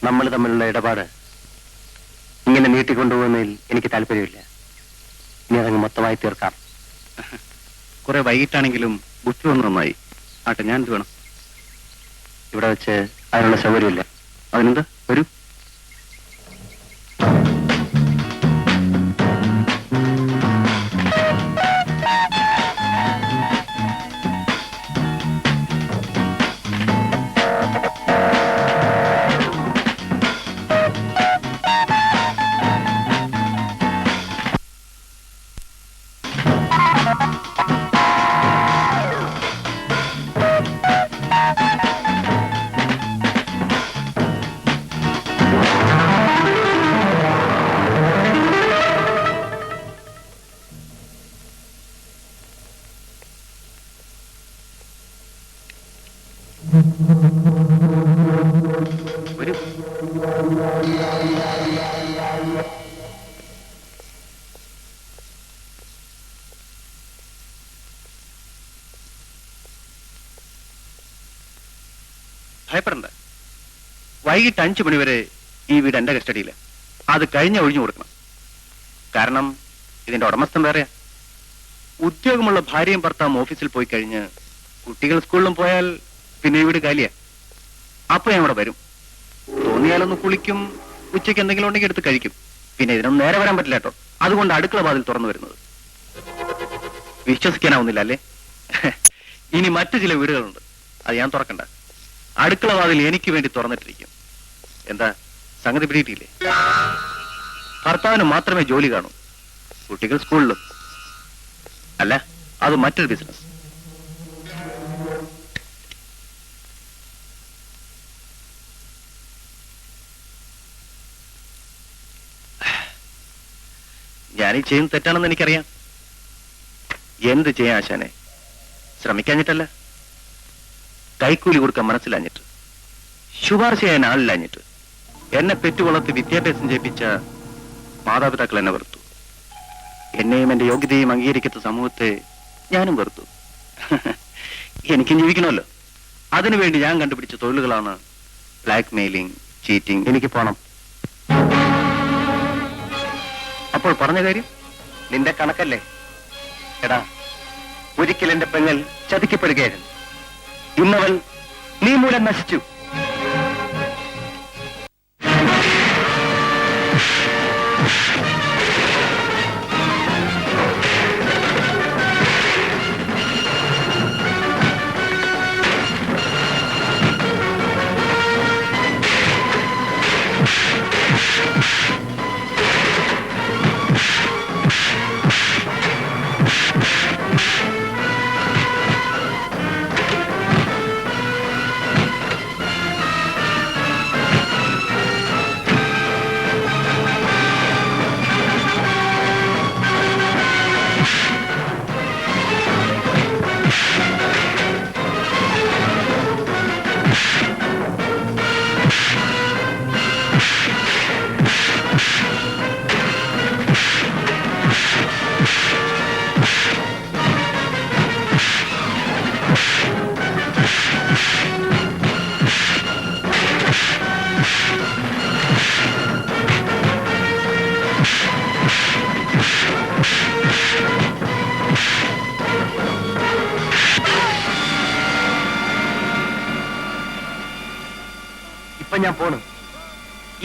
നമ്മൾ തമ്മിലുള്ള ഇടപാട് ഇങ്ങനെ നീട്ടിക്കൊണ്ടുപോകുന്നതിൽ എനിക്ക് താല്പര്യമില്ല. ഇനി അതങ്ങ് മൊത്തമായി തീർക്കാം. കുറെ വൈകിട്ടാണെങ്കിലും ബുദ്ധി വന്നു നന്നായി. ആട്ടെ, ഞാൻ എന്ത് വേണം? ഇവിടെ വെച്ച് അതിനുള്ള സൗകര്യമില്ല. അതിനെന്താ? വരൂ. വരൂ. ഭയപ്പെടണ്ട. വൈകിട്ട് 5 മണിവരെ ഈ വീട് എന്റെ കസ്റ്റഡിയില്. അത് കഴിഞ്ഞ് ഒഴിഞ്ഞു കൊടുക്കണം. കാരണം ഇതിന്റെ ഉടമസ്ഥൻ വേറെയാ. ഉദ്യോഗമുള്ള ഭാര്യയും ഭർത്താവും ഓഫീസിൽ പോയി കഴിഞ്ഞ് കുട്ടികൾ സ്കൂളിലും പോയാൽ പിന്നെ ഈ വീട് കാലിയാ. അപ്പൊ ഞാൻ ഇവിടെ വരും. തോന്നിയാലൊന്ന് കുളിക്കും, ഉച്ചയ്ക്ക് എന്തെങ്കിലും ഉണ്ടെങ്കിൽ എടുത്ത് കഴിക്കും. പിന്നെ ഇതിനൊന്നും നേരെ വരാൻ പറ്റില്ല കേട്ടോ. അതുകൊണ്ട് അടുക്കള വാതിൽ തുറന്നു വരുന്നത്. വിശ്വസിക്കാനാവുന്നില്ല അല്ലേ? ഇനി മറ്റു ചില വീടുകളുണ്ട്, അത് ഞാൻ തുറക്കണ്ട. അടുക്കള വാതിൽ എനിക്ക് വേണ്ടി തുറന്നിട്ടിരിക്കും. എന്താ സംഗതി പിടിയിട്ടില്ലേ? ഭർത്താവിന് മാത്രമേ ജോലി കാണൂ, കുട്ടികൾ സ്കൂളിലും. അല്ല, അത് മറ്റൊരു ബിസിനസ്. ഞാനീ ചെയ്യുന്നത് തെറ്റാണെന്ന് എനിക്കറിയാം. എന്ത് ചെയ്യാൻ ആശാനെ? ശ്രമിക്കാഞ്ഞിട്ടല്ല, കൈക്കൂലി കൊടുക്കാൻ മനസ്സിലാഞ്ഞിട്ട്, ശുപാർശ ചെയ്യാൻ ആളില്ലാഞ്ഞിട്ട്. എന്നെ പെറ്റുവളർത്തി വിദ്യാഭ്യാസം ചെയ്യിപ്പിച്ച മാതാപിതാക്കൾ എന്നെ വെറുത്തു. എന്നെയും എന്റെ യോഗ്യതയും അംഗീകരിക്കാത്ത സമൂഹത്തെ ഞാനും വെറുത്തു. എനിക്കും ജീവിക്കണമല്ലോ. അതിനുവേണ്ടി ഞാൻ കണ്ടുപിടിച്ച തൊഴിലുകളാണ് ബ്ലാക്ക് മെയിലിംഗ്, ചീറ്റിംഗ്. എനിക്ക് പോണം. അപ്പോൾ പറഞ്ഞ കാര്യം നിന്റെ കണക്കല്ലേ? എടാ, ഒരിക്കൽ എന്റെ പെങ്ങൾ ചതിക്കപ്പെടുകയായിരുന്നു. ഇന്നവൾ നീ മൂലം നശിച്ചു. ഇപ്പൊ ഞാൻ പോണു.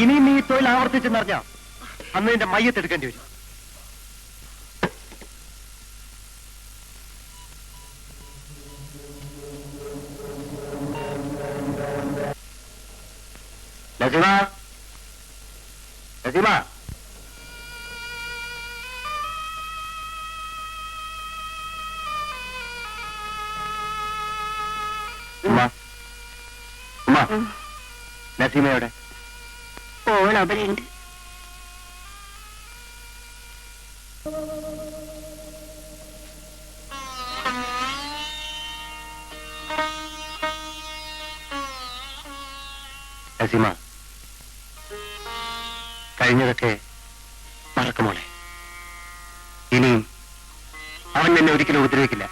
ഇനിയും നീ തൊഴിൽ ആവർത്തിച്ചെന്നറിഞ്ഞാ അന്ന് നിന്റെ മയ്യത്തെടുക്കേണ്ടി വരും. നസീമ, നസീമ. ഉമ്മ, ഉമ്മ, നസീമയുടെ ഓൾ അവിടെയുണ്ട്. നസീമ, കഴിഞ്ഞതൊക്കെ മറക്കുമോളെ. ഇനിയും അവൻ എന്നെ ഒരിക്കലും ഉപദ്രവിക്കില്ല.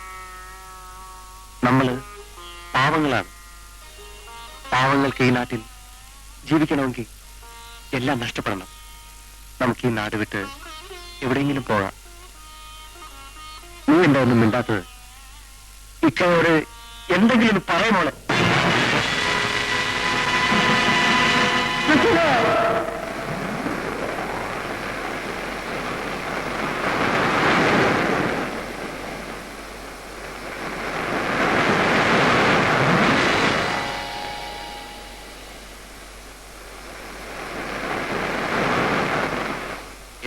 നമ്മള് പാവങ്ങളാണ്. പാവങ്ങൾക്ക് ഈ നാട്ടിൽ ജീവിക്കണമെങ്കിൽ എല്ലാം നഷ്ടപ്പെടണം. നമുക്ക് ഈ നാട് വിട്ട് എവിടെയെങ്കിലും പോകാം. നീ എന്താ ഒന്നും മിണ്ടാത്തത്? ഇക്കയോട് എന്തെങ്കിലും പറയുമോളെ.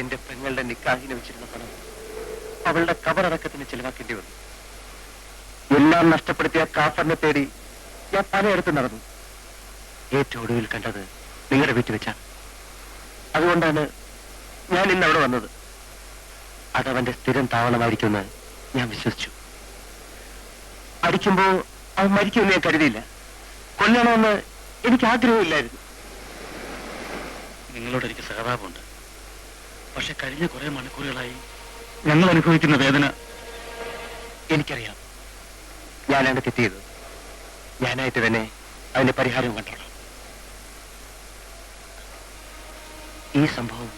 എന്റെ പെങ്ങളുടെ നിക്കാഹിന് വെച്ചിരുന്ന പണം അവളുടെ കബറടക്കത്തിന് ചെലവാക്കേണ്ടി വന്നു. എല്ലാം നഷ്ടപ്പെടുത്തിയ കാഫറിനെ തേടി ഞാൻ പലയിടത്തും നടന്നു. ഏറ്റവും ഒടുവിൽ കണ്ടത് നിങ്ങളുടെ വീട്ടിൽ വെച്ചാണ്. അതുകൊണ്ടാണ് ഞാൻ ഇന്ന് അവിടെ വന്നത്. അതവന്റെ സ്ഥിരം താവളമായിരിക്കുമെന്ന് ഞാൻ വിശ്വസിച്ചു. അടിക്കുമ്പോ അവൻ മരിക്കുമെന്ന് ഞാൻ കരുതിയില്ല. കൊല്ലണമെന്ന് എനിക്ക് ആഗ്രഹമില്ലായിരുന്നു. നിങ്ങളോട് എനിക്ക് സഹതാപമുണ്ട്. പക്ഷെ കഴിഞ്ഞ കുറെ മണിക്കൂറുകളായി ഞങ്ങൾ അനുഭവിക്കുന്ന വേദന എനിക്കറിയാം. ഞാനാണ് തെറ്റിയത്. ഞാനായിട്ട് തന്നെ അതിന്റെ പരിഹാരം കണ്ടോളാം. ഈ സംഭവം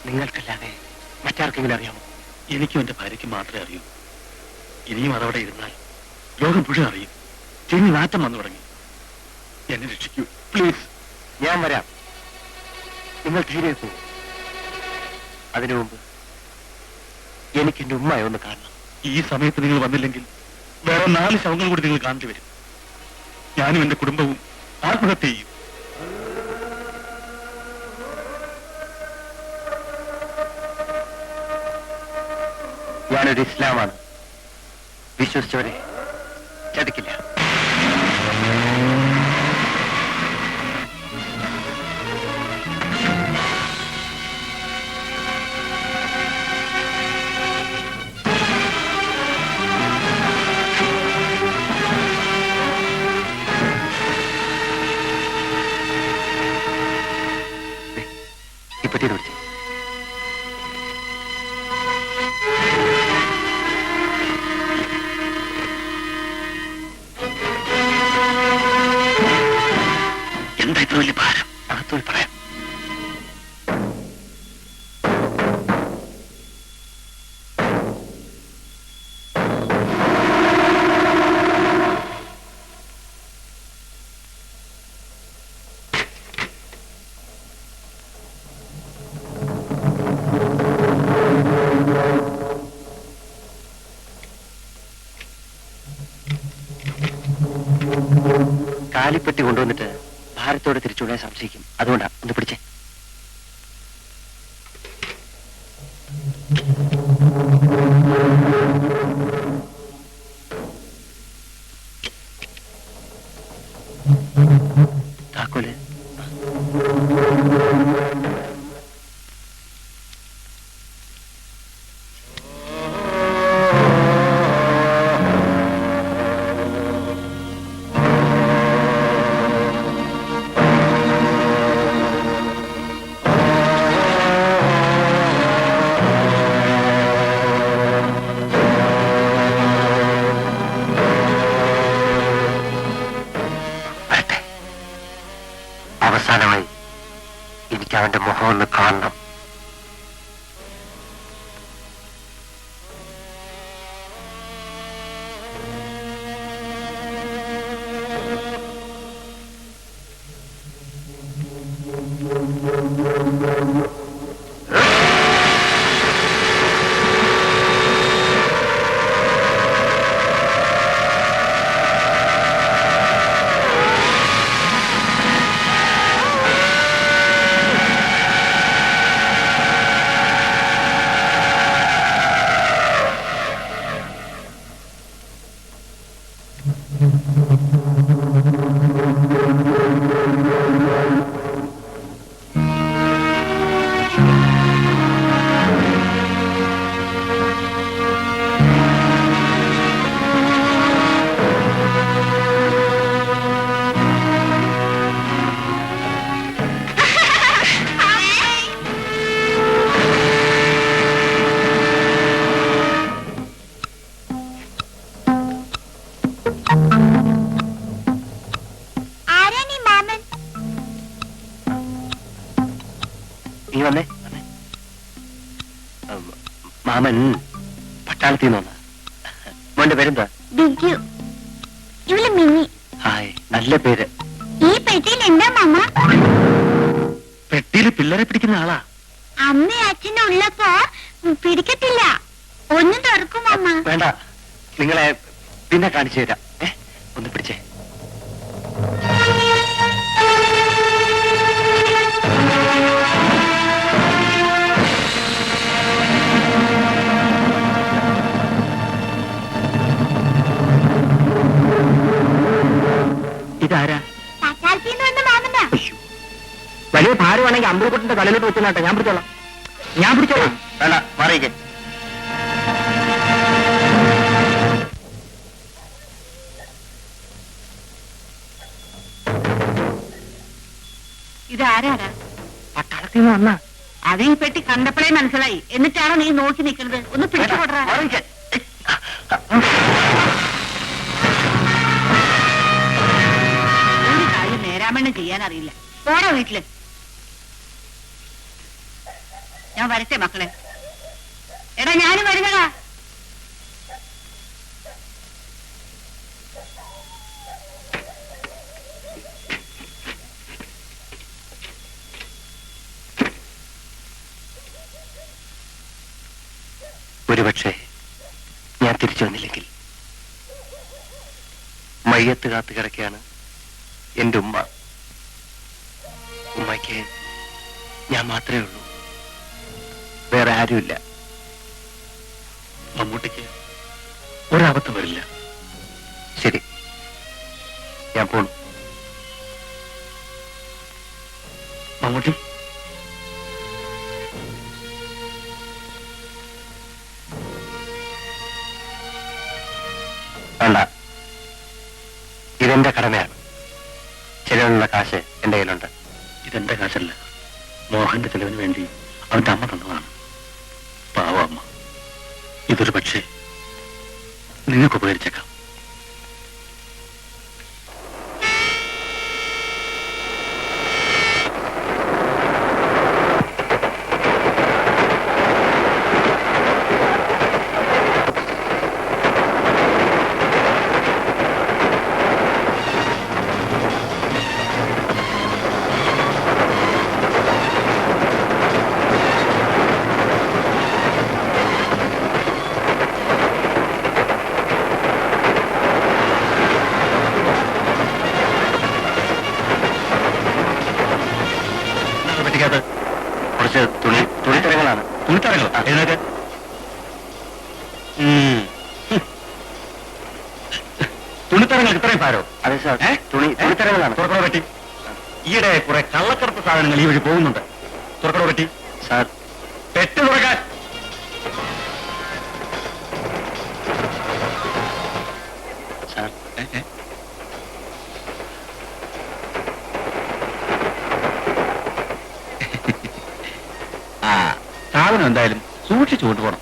നിങ്ങൾക്കല്ലാതെ മറ്റാർക്കെങ്കിലും അറിയാമോ? എനിക്കും എന്റെ ഭാര്യയ്ക്ക് മാത്രമേ അറിയൂ. ഇനിയും അതവിടെ ഇരുന്നാൽ ലോകം മുഴുവൻ അറിയും. ചെങ്ങി നാറ്റം വന്നു തുടങ്ങി. എന്നെ രക്ഷിക്കൂ പ്ലീസ്. ഞാൻ വരാം. നിങ്ങൾ ധൈര്യം പോകും. അതിനു മുമ്പ് എനിക്ക് എന്റെ ഉമ്മയെ ഒന്ന് കാണണം. ഈ സമയത്ത് നിങ്ങൾ വന്നില്ലെങ്കിൽ വേറെ 4 ശവങ്ങൾ കൂടി നിങ്ങൾ കാണേണ്ടി വരും. ഞാനും എന്റെ കുടുംബവും ആത്മഹത്യ ചെയ്യും. ഞാനൊരു ഇസ്ലാമാണ്. വിശ്വസിച്ചവരെ ചതിക്കില്ല. ഇപ്പറ്റി വിളിച്ചു. എന്താ ഇത്ര വലിയ ഭാരം? അകത്തോൽ പറയാം. കാലിപ്പെട്ടി കൊണ്ടുവന്നിട്ട് ഭാരത്തോടെ തിരിച്ചുവിടാൻ സംശയിക്കും. അതുകൊണ്ടാ ഒന്ന് പിടിച്ചേ. താക്കോല്. അവസാനമായി എനിക്ക് അവന്റെ മുഖം ഒന്ന് കാണണം. നീ വന്നേ വന്നേ. മാമൻ പട്ടാളത്തിൽ നിന്ന് വന്ന. മോന്റെ പേരെന്താ? ബിജു. ഇവള് മിനി. ഹായ്, നല്ല പേര്. ഈ പെട്ടിയിൽ എന്താ മാമ? പെട്ടിയിൽ പിള്ളേരെ പിടിക്കുന്ന ആളാ. അമ്മ അച്ഛനും ഉള്ളപ്പോ പിടിക്കത്തില്ല. ഒന്നും തുറക്കും മാമ. വേണ്ട, നിങ്ങളെ പിന്നെ കാണിച്ചു തരാം. ഒന്ന് പിടിച്ചേ. ഇതാരാ? പട്ടാളത്തിൽ നിന്ന് വന്ന മാമനാ. വലിയ ഭാരമാണെങ്കിൽ അമ്പലക്കുട്ടിന്റെ തലയിലോട്ട് വെച്ചോട്ടെ, ഞാൻ പിടിച്ചോളാം. വേണ്ട, മാറിയിക്കേ. ഇതാരാടാ? പട്ടാളത്തിൽ നിന്ന് വന്ന. അത് ഈ പെട്ടി കണ്ടപ്പോഴേ മനസ്സിലായി. എന്നിട്ടാണോ നീ നോക്കി നിൽക്കുന്നത്? ഒന്ന് പിടിച്ചുകൊടുറാ. ഒരു കാര്യം നേരാമണ്ണം ചെയ്യാൻ അറിയില്ല. പോടാ വീട്ടില്. ഞാൻ വരട്ടെ മക്കളെ. എടാ ഞാനും വരുന്നടാ. ഒരുപക്ഷെ ഞാൻ തിരിച്ചു വന്നില്ലെങ്കിൽ മയ്യത്ത് കാത്തു കിടക്കുകയാണ് എന്റെ ഉമ്മ. ഉമ്മയ്ക്ക് ഞാൻ മാത്രമേ ഉള്ളൂ, വേറെ ആരുമില്ല. മമ്മൂട്ടിക്ക് ഒരബദ്ധം വരില്ല. ശരി, ഞാൻ പോണു. മമ്മൂട്ടി, വേണ്ട, ഇതെന്റെ കടമയാണ്. ചെലവിനുള്ള കാശ് എന്റെ കയ്യിലുണ്ട്. ഇതെന്റെ കാശല്ല, മോഹന്റെ ചെലവിന് വേണ്ടി അവന്റെ അമ്മ തന്നതാണ്. പാവ അമ്മ. ഇതൊരു പക്ഷേ നിങ്ങൾക്ക് ഉപകരിച്ചേക്കാം. കുറച്ച് തുണിത്തരങ്ങളാണ്. തുണിത്തരങ്ങൾ എഴുന്നേറ്റ്. തുണിത്തരങ്ങൾക്ക് ഇത്രയും ഭാരോ? അതെ സാർ, തുണിത്തരങ്ങളാണ്. തുറക്കട പറ്റി. ഈയിടെ കുറെ കള്ളക്കറുത്ത സാധനങ്ങൾ ഈ വഴി പോകുന്നുണ്ട്. തുറക്കട പറ്റി. സാർ, പെറ്റ് തുറക്കാൻ. സാർ, സാധനം എന്തായാലും സൂക്ഷിച്ചു കൊണ്ടുപോകണം.